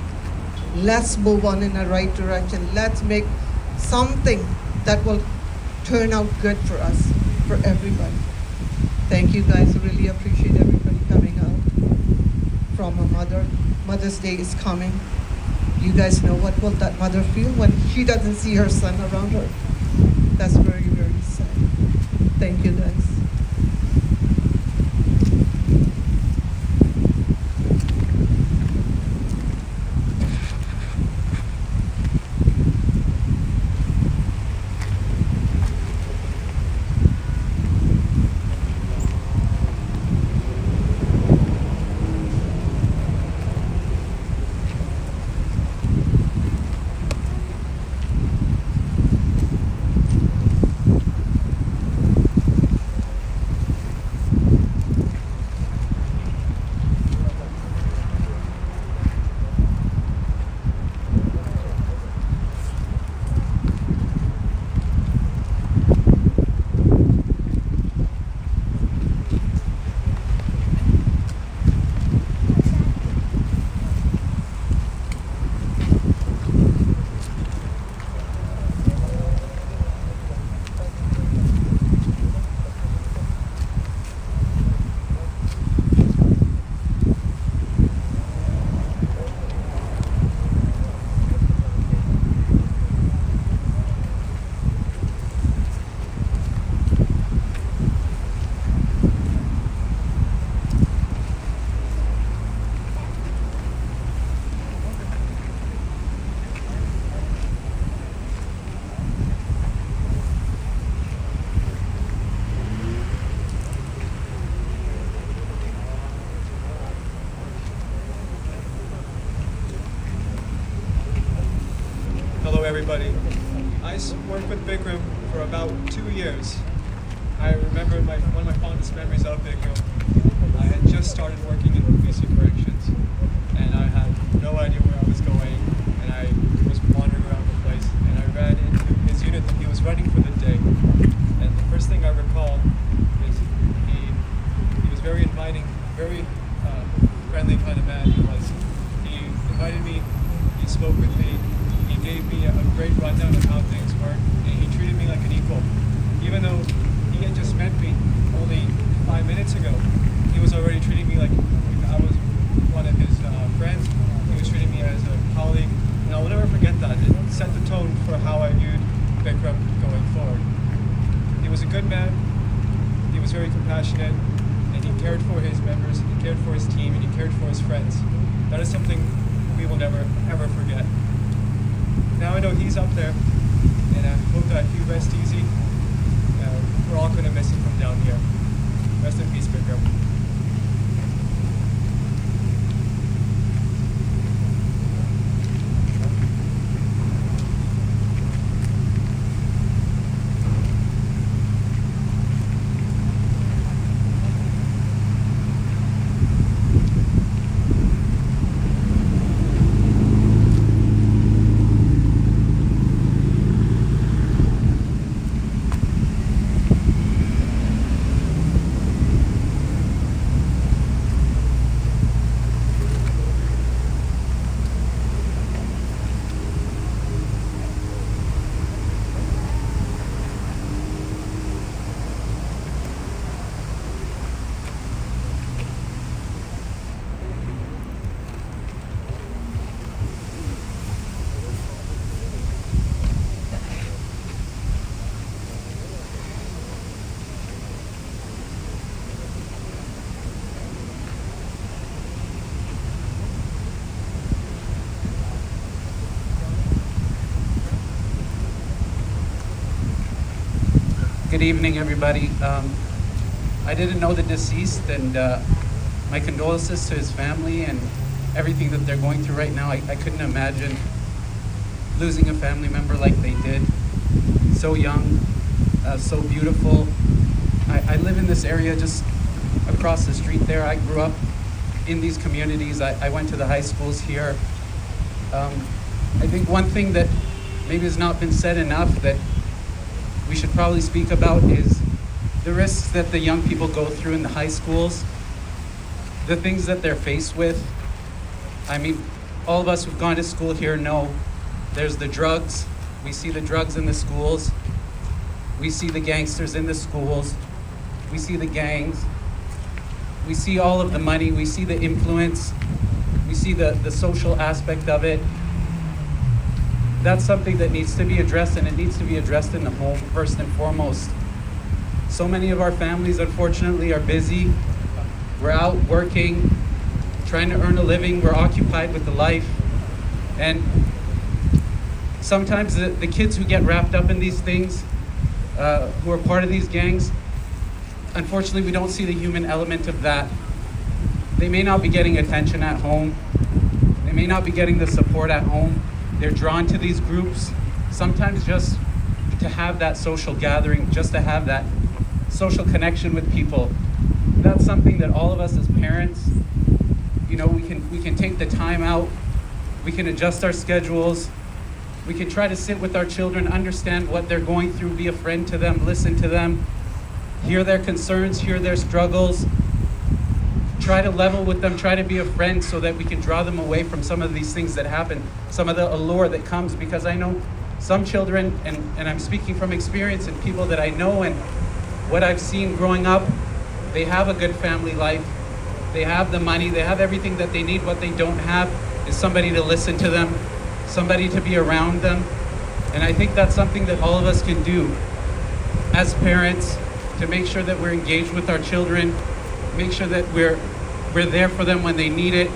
Let's move on in the right direction. Let's make something that will turn out good for us, for everybody. Thank you guys. Really appreciate everybody coming out from a mother. Mother's Day is coming. You guys know what will that mother feel when she doesn't see her son around her. That's very sad. Thank you guys. everybody. I worked with Bikram for about 2 years. I remember one of my fondest memories of Bikram. I had just started working in BC Corrections, and I had no idea where I was going, and I was wandering around the place, and I ran into his unit that he was running for the day. And the first thing I recall is he was very inviting, very friendly kind of man he was. He invited me, he spoke with me, he gave me a great rundown of how things work, and he treated me like an equal. Even though he had just met me only 5 minutes ago, he was already treating me like I was one of his friends. He was treating me as a colleague, and I will never forget that. It set the tone for how I viewed Bikram going forward. He was a good man, he was very compassionate, and he cared for his members, he cared for his team, and he cared for his friends. That is something we will never, ever forget. Now I know he's up there, and I hope that he rests easy. We're all going to miss him from down here. Rest in peace, Bikram. Good evening, everybody. I didn't know the deceased, and my condolences to his family and everything that they're going through right now. I couldn't imagine losing a family member like they did. So young, so beautiful. I live in this area just across the street there. I grew up in these communities. I went to the high schools here. I think one thing that maybe has not been said enough that we should probably speak about is the risks that the young people go through in the high schools, the things that they're faced with. I mean, all of us who've gone to school here know there's the drugs. We see the drugs in the schools. We see the gangsters in the schools. We see the gangs. We see all of the money. We see the influence. We see the social aspect of it. That's something that needs to be addressed, and it needs to be addressed in the home first and foremost. So many of our families, unfortunately, are busy. We're out working, trying to earn a living. We're occupied with the life. And sometimes the kids who get wrapped up in these things, who are part of these gangs, unfortunately, we don't see the human element of that. They may not be getting attention at home. They may not be getting the support at home. They're drawn to these groups, sometimes just to have that social gathering, just to have that social connection with people. That's something that all of us as parents, you know, we can take the time out, we can adjust our schedules, we can try to sit with our children, understand what they're going through, be a friend to them, listen to them, hear their concerns, hear their struggles, try to level with them, try to be a friend so that we can draw them away from some of these things that happen, some of the allure that comes, because I know some children, and I'm speaking from experience and people that I know and what I've seen growing up, they have a good family life, they have the money, they have everything that they need. What they don't have is somebody to listen to them, somebody to be around them. And I think that's something that all of us can do as parents to make sure that we're engaged with our children, make sure that we're there for them when they need it,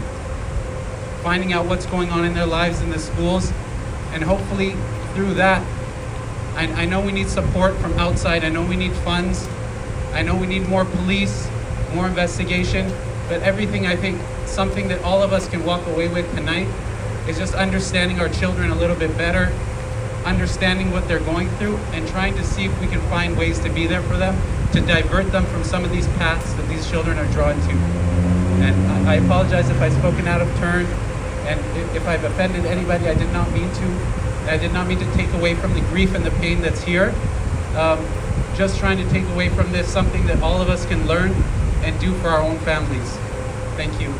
finding out what's going on in their lives in the schools, and hopefully through that, I know we need support from outside, I know we need funds, I know we need more police, more investigation, but everything, I think, something that all of us can walk away with tonight is just understanding our children a little bit better, understanding what they're going through, and trying to see if we can find ways to be there for them, to divert them from some of these paths that these children are drawn to. And I apologize if I've spoken out of turn, and if I've offended anybody, I did not mean to. I did not mean to take away from the grief and the pain that's here. Just trying to take away from this something that all of us can learn and do for our own families. Thank you.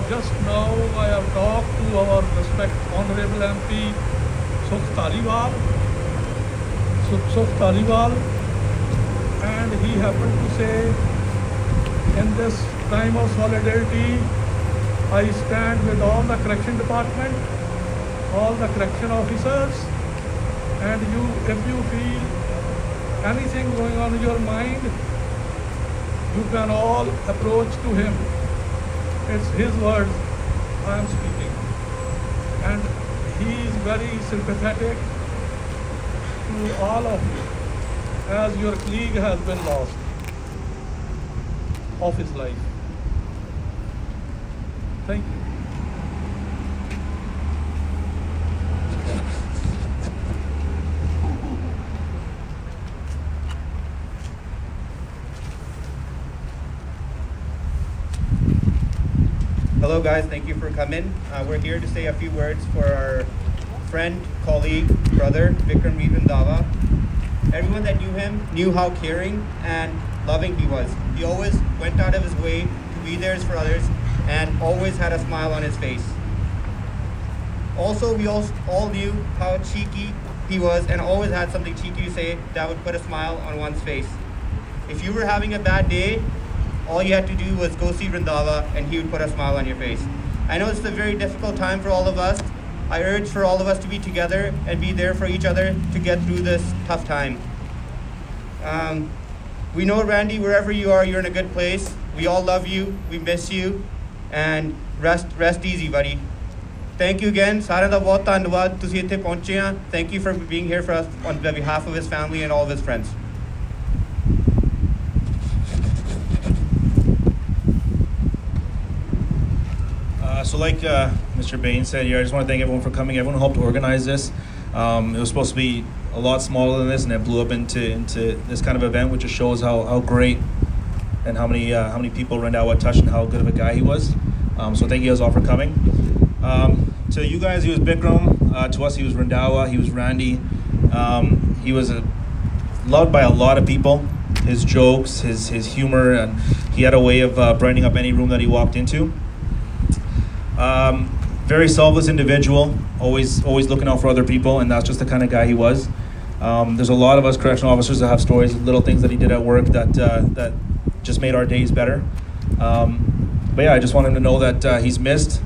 Just now I have talked to our respect Honorable MP Sukh Taliwal, and he happened to say, in this time of solidarity, I stand with all the correction department, all the correction officers, and if you feel anything going on in your mind, you can all approach to him. It's his words I am speaking. And he is very sympathetic to all of you, as your colleague has been lost of his life. Thank you. Hello guys, thank you for coming. We're here to say a few words for our friend, colleague, brother, Bikram Randhawa. Everyone that knew him knew how caring and loving he was. He always went out of his way to be there for others and always had a smile on his face. Also, we all knew how cheeky he was and always had something cheeky to say that would put a smile on one's face. If you were having a bad day, all you had to do was go see Randhawa and he would put a smile on your face. I know it's a very difficult time for all of us. I urge for all of us to be together and be there for each other to get through this tough time. We know, Randy, wherever you are, you're in a good place. We all love you, we miss you, and rest easy, buddy. Thank you again. Saran da bahut dhannawad tusi itthe pahunche ha. Thank you for being here for us on behalf of his family and all of his friends. So like Mr. Bain said here, I just want to thank everyone for coming. Everyone who helped organize this. It was supposed to be a lot smaller than this, and it blew up into this kind of event, which just shows how great and how many people Randhawa touched and how good of a guy he was. So thank you guys all for coming. To you guys, he was Bikram. To us, he was Randhawa. He was Randy. He was loved by a lot of people. His jokes, his humor, and he had a way of brightening up any room that he walked into. Very selfless individual, always looking out for other people, and that's just the kind of guy he was. There's a lot of us correctional officers that have stories, little things that he did at work that just made our days better. But yeah, I just want him to know that he's missed.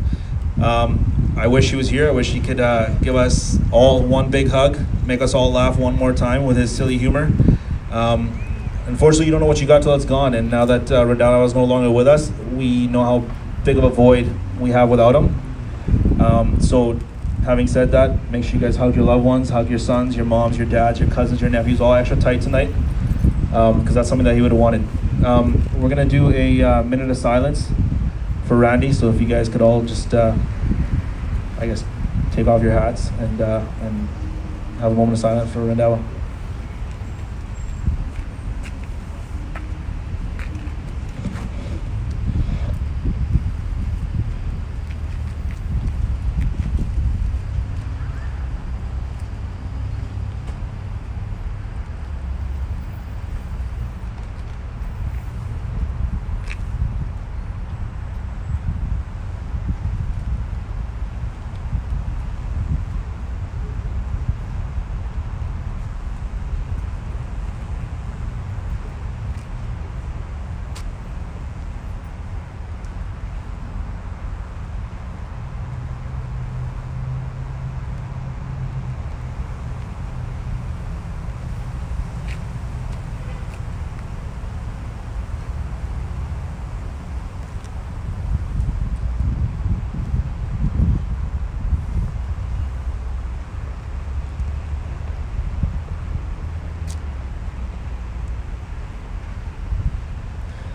I wish he was here. I wish he could give us all one big hug, make us all laugh one more time with his silly humor. Unfortunately, you don't know what you got till it's gone, and now that Randhawa is no longer with us, we know how big of a void we have without him. So having said that, make sure you guys hug your loved ones, hug your sons, your moms, your dads, your cousins, your nephews, all extra tight tonight, because that's something that he would have wanted. We're gonna do a minute of silence for Randy, so if you guys could all just, I guess, take off your hats and have a moment of silence for Randhawa.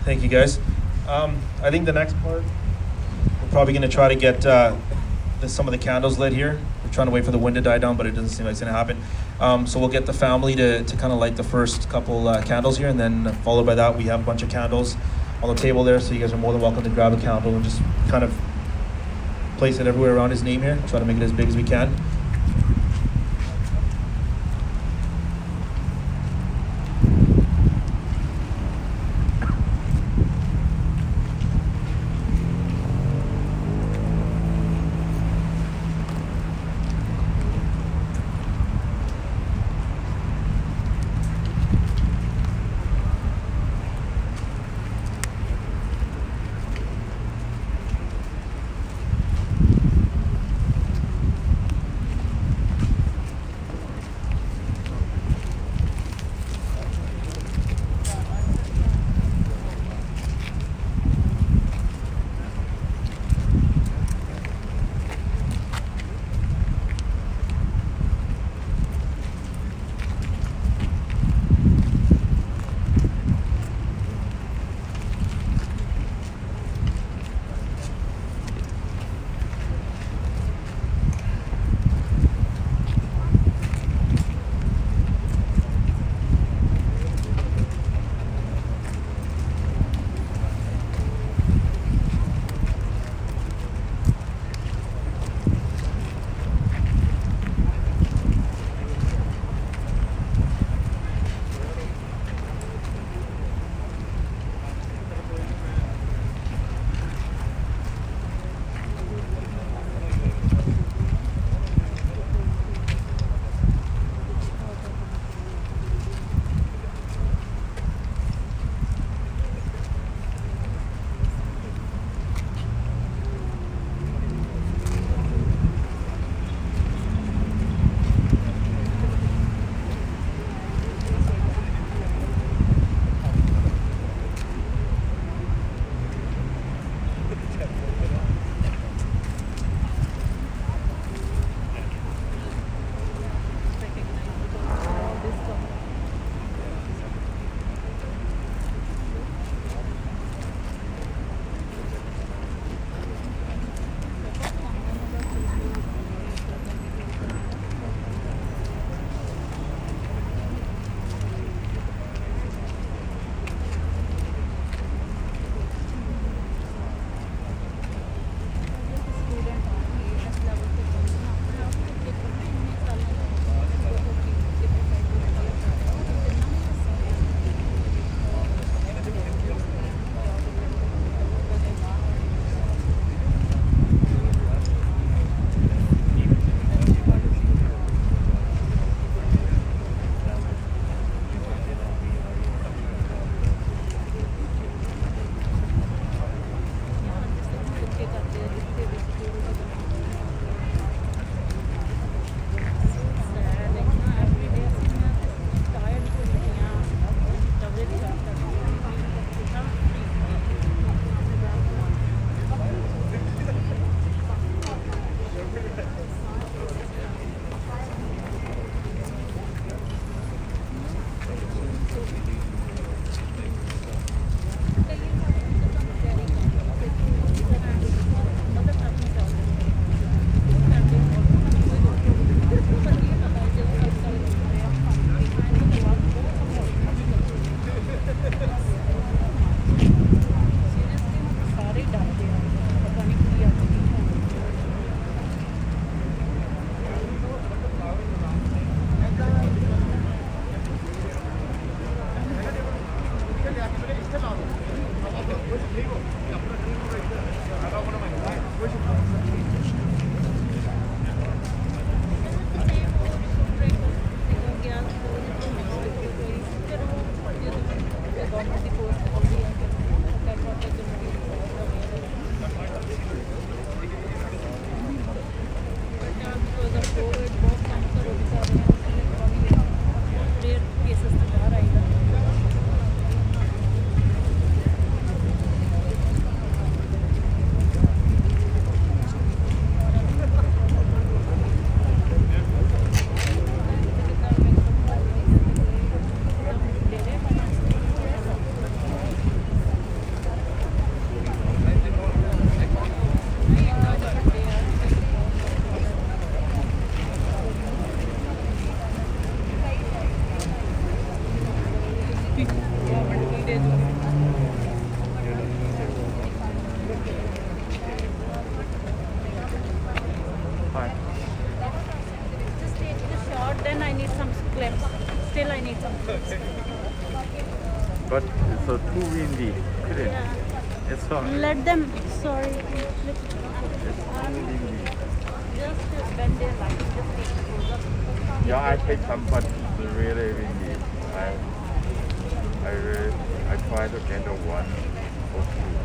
Thank you, guys. I think the next part, we're probably going to try to get some of the candles lit here. We're trying to wait for the wind to die down, but it doesn't seem like it's going to happen. So we'll get the family to kind of light the first couple candles here, and then followed by that, we have a bunch of candles on the table there, so you guys are more than welcome to grab a candle and just kind of place it everywhere around his name here. Try to make it as big as we can. windy. Yeah. It's so Let them. Sorry. windy. Just bend their light. Just take the pose up. Yeah, I take some, but it's really windy. I try to get a one or two.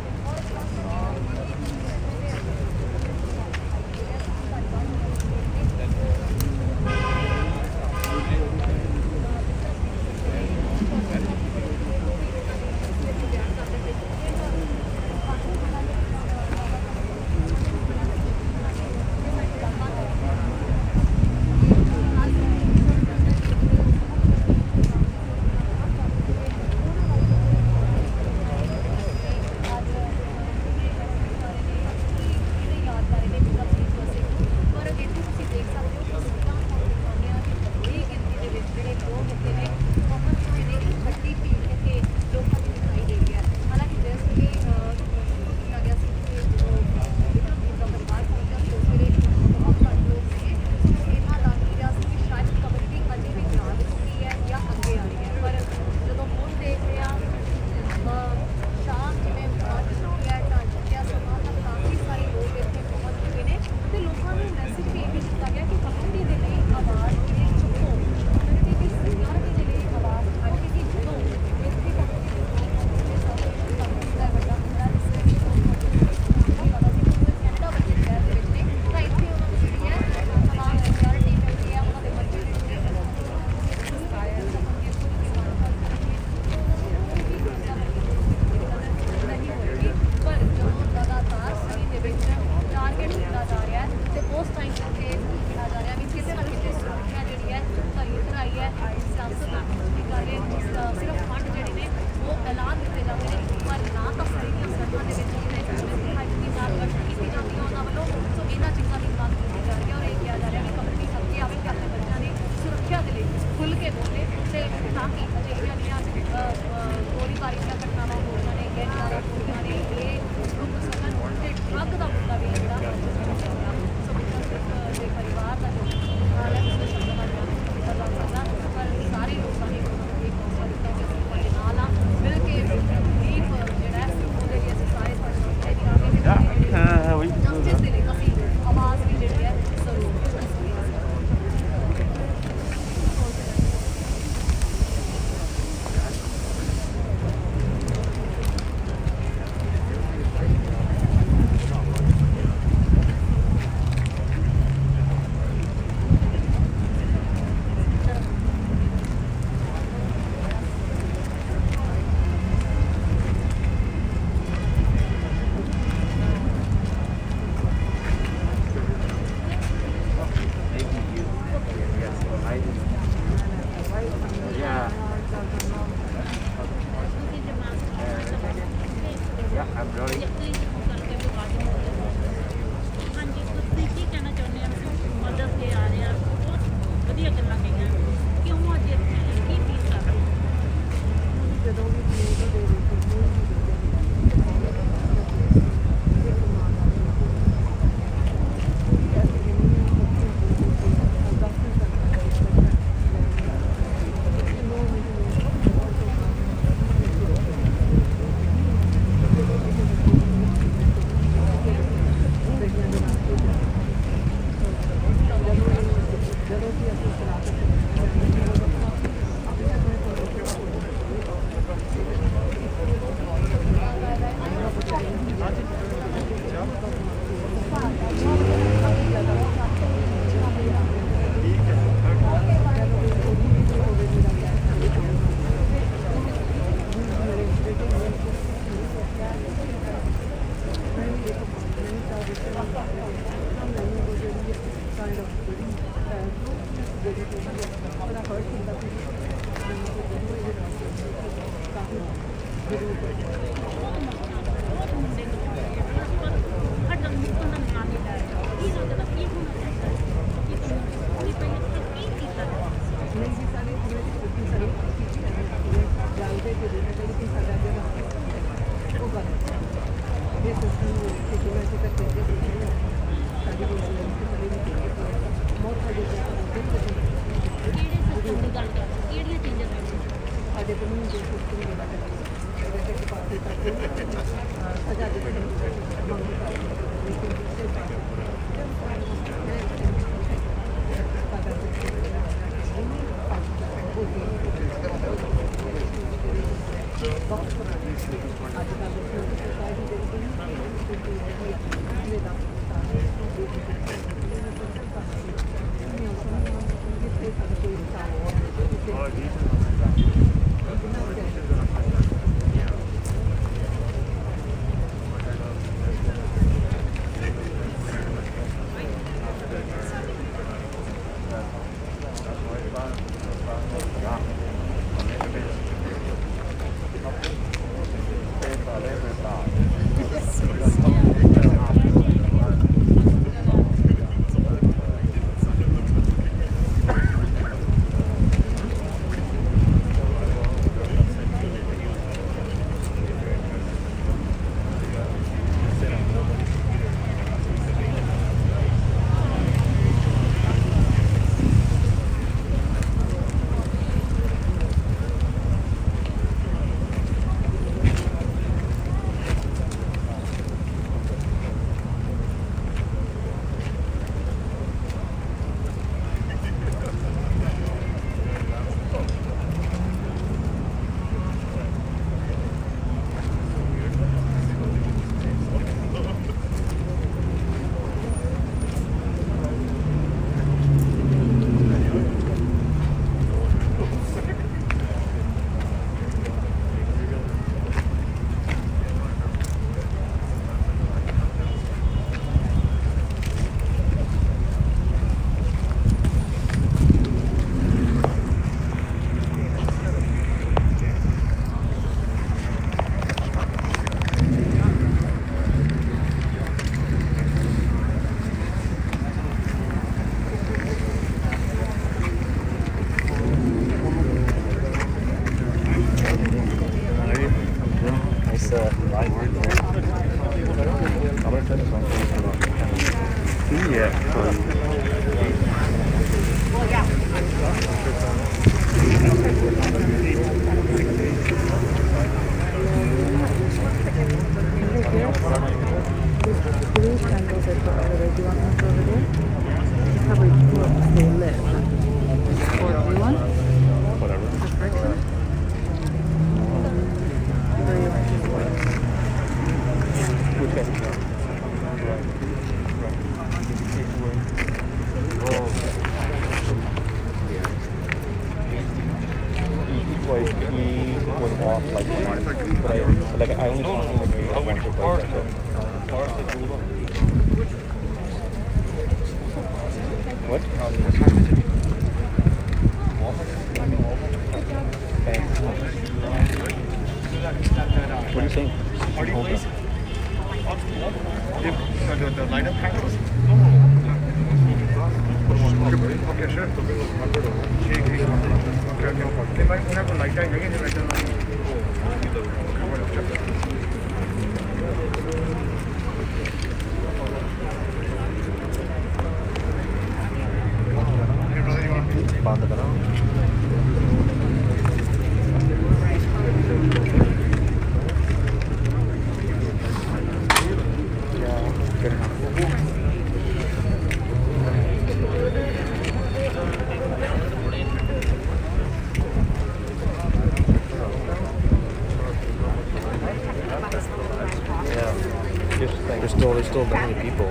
There's still that many people.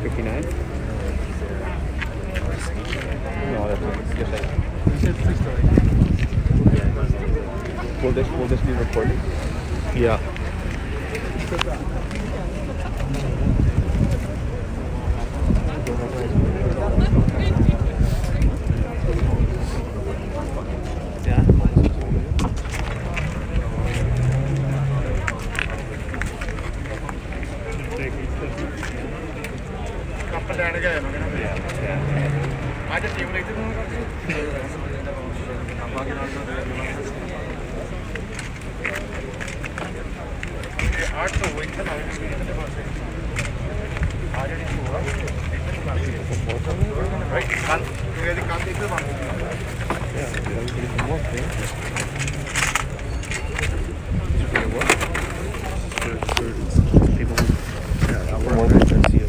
59? No, that's just like. Will this be recorded? Yeah. For people who work with agency.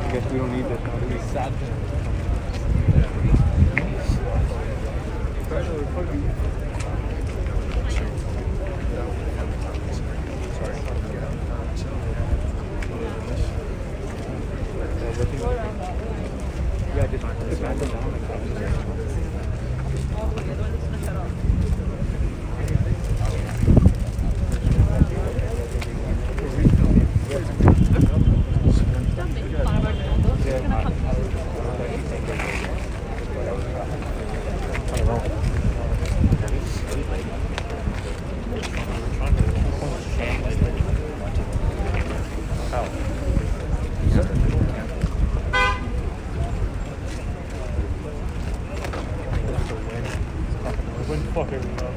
I guess we don't need this now. We sad. Yeah, just back them down. Fuck everything up.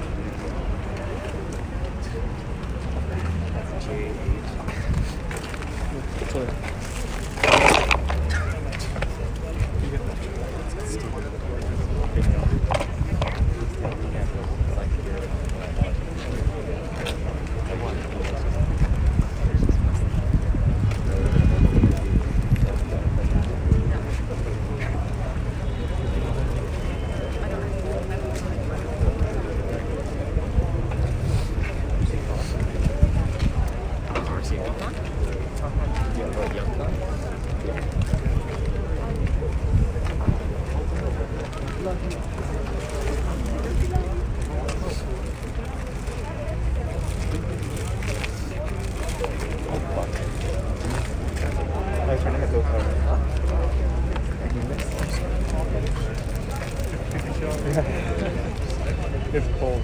It's cold.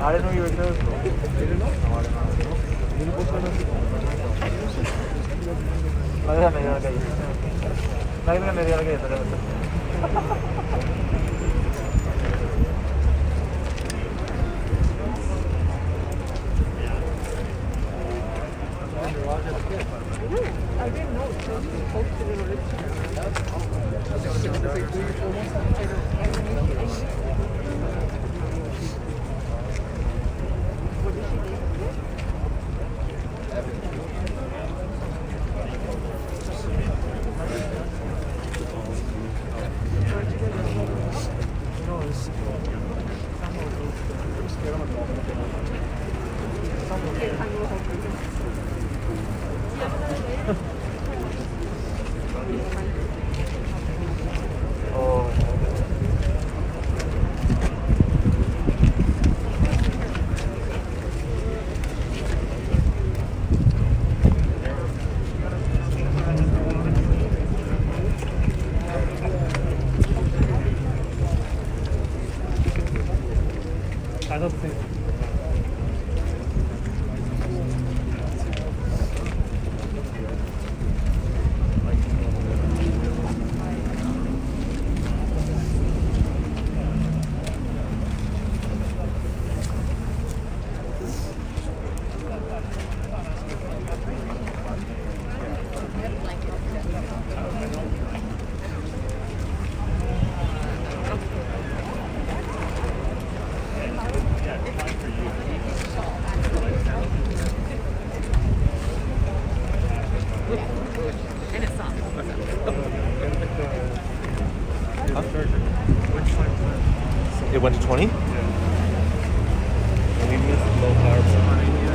I didn't know you were close, bro. You didn't know? No, I didn't know. You didn't post my message? I didn't know. You posted it I don't think. And it's soft. It went to 20? We missed low carb.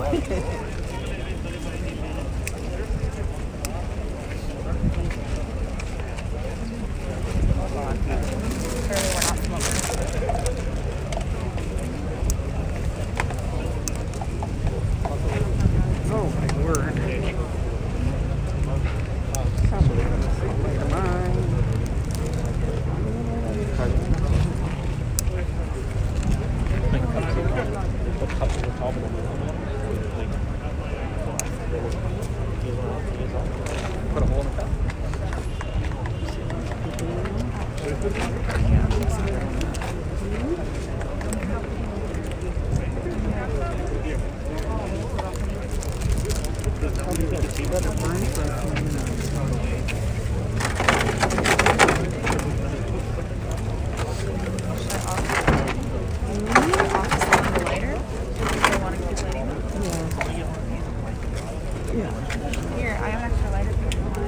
Oh my word. Put a hole in the top. Here, I have extra lighter if you want.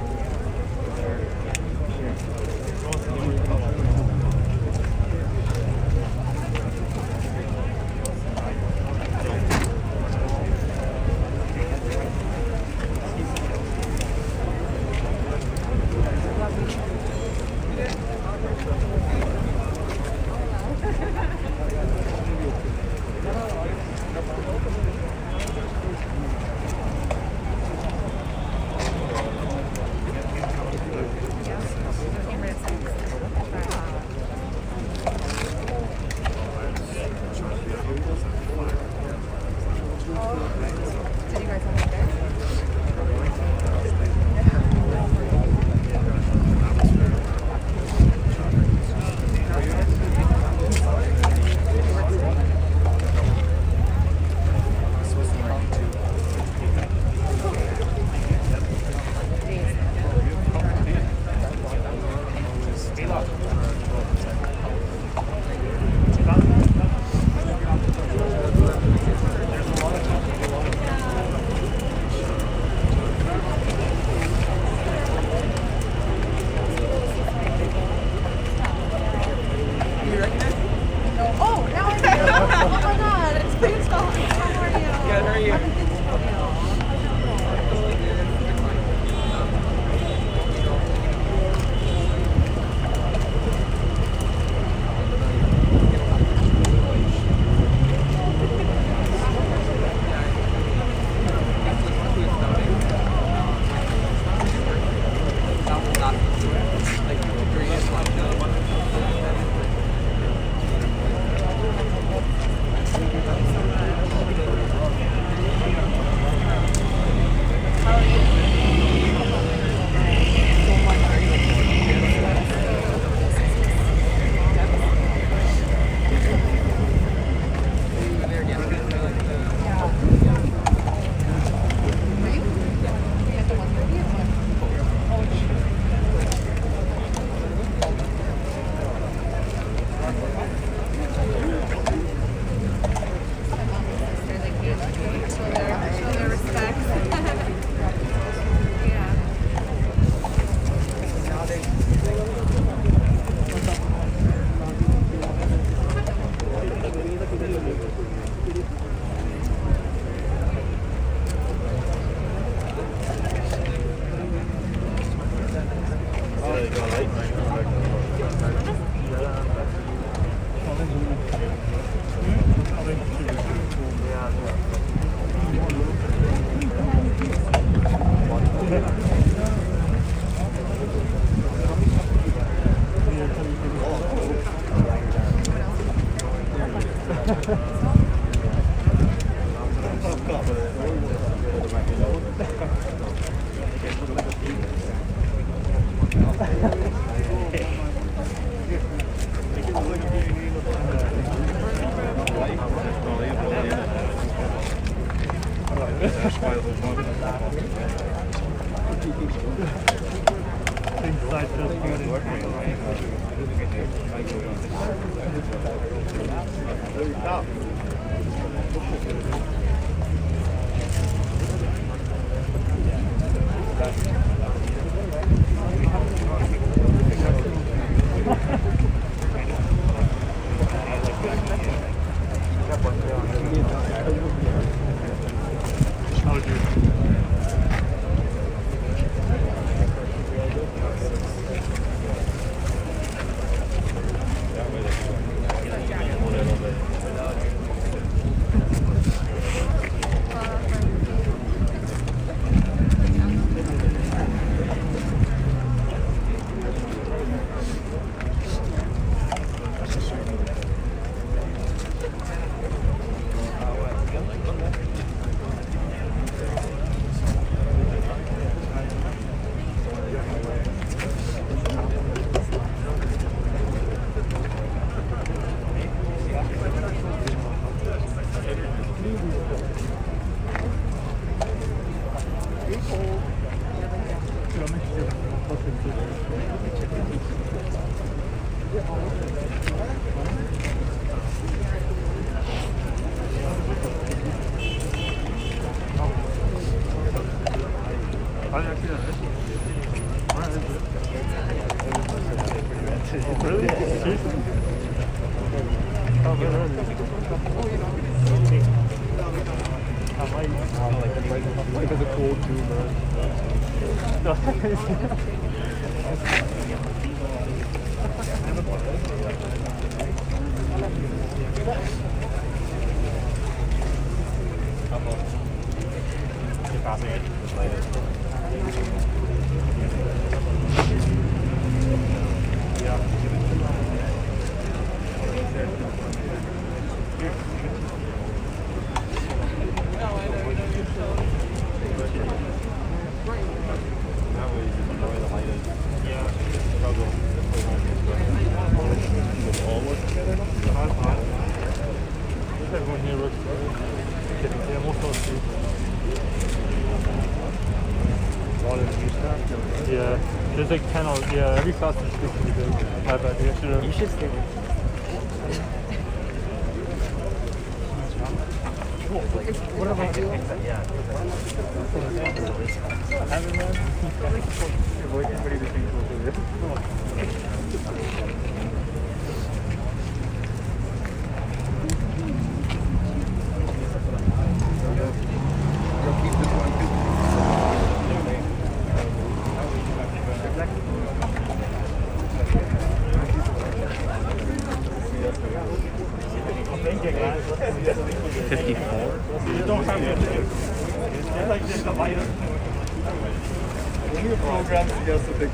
because it's cold too, Everyone here works yeah, most of us do. A lot of new staff? Yeah. There's like 10 or, yeah, every class is pretty big. My bad, you should stay with what about you? Yeah. Having man? You're working pretty the programs you guys to think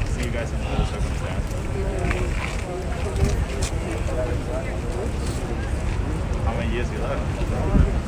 See you guys in another circumstance. How many years you left?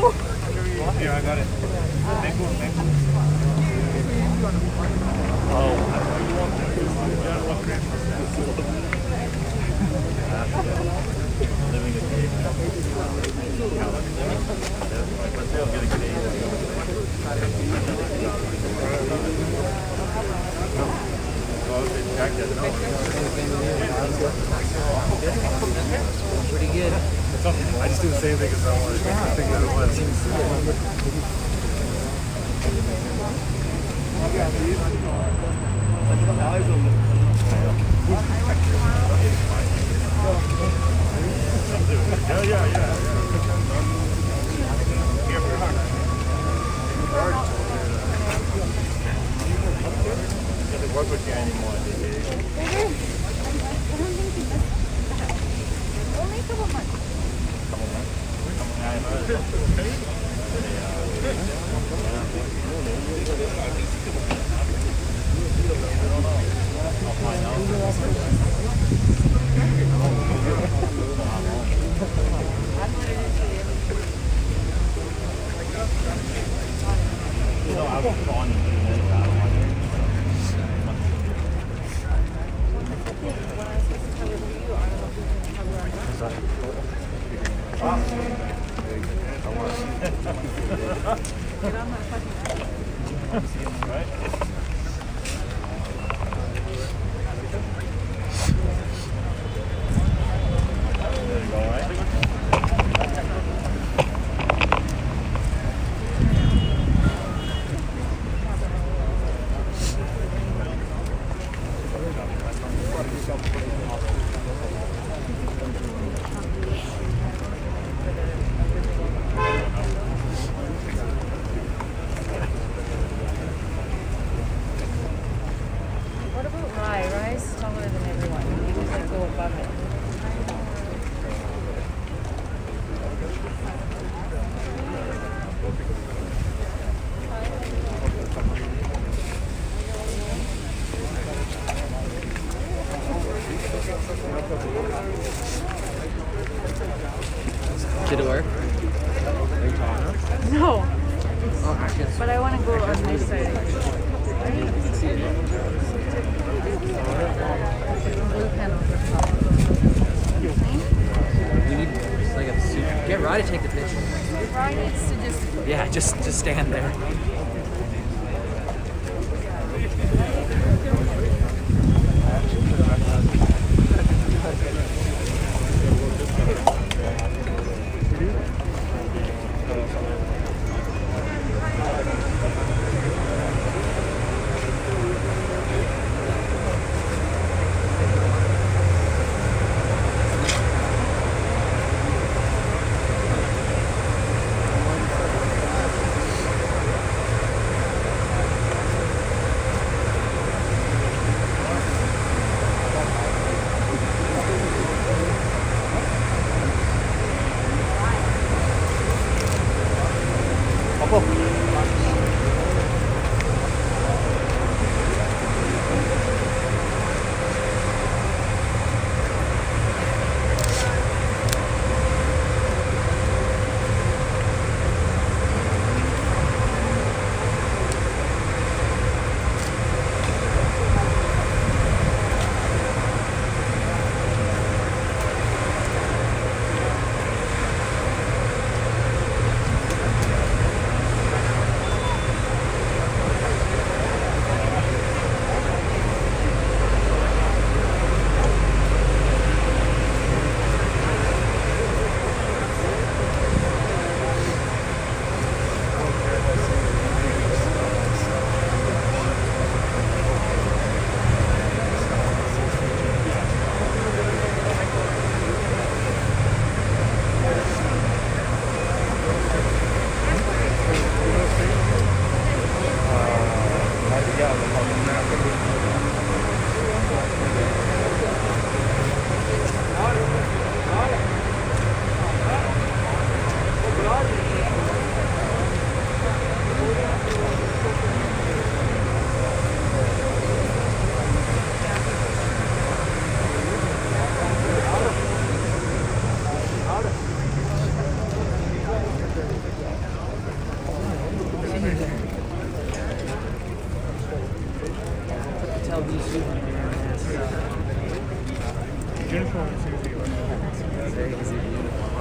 Here, I got it. Mango. Oh, you want living a dream. Let's say I'll get a good age. Pretty good. I just do the same thing as I wanted. I think that it was. Yeah. Doesn't work with you anymore. Only a couple months. What about Rye? Rye's taller than everyone. You can like go above it. Did it work? Are you talking? No. Oh, I guess. But I want to go on this side. Blue panel. We need like a suit. Get Rye to take the picture. Rye needs to just. Yeah, just stand there.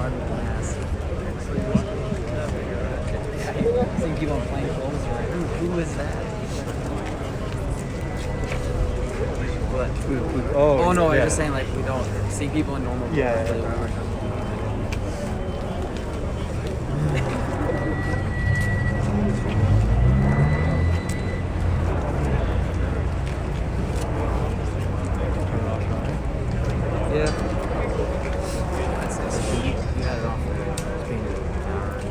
guard with the mask. Yeah, seeing people in plain clothes, you're like, who is that? What? Oh no, yeah. I'm just saying like we don't see people in normal clothes. Yeah. Really well. Yeah. That's it. You had it off there. It's being an hour.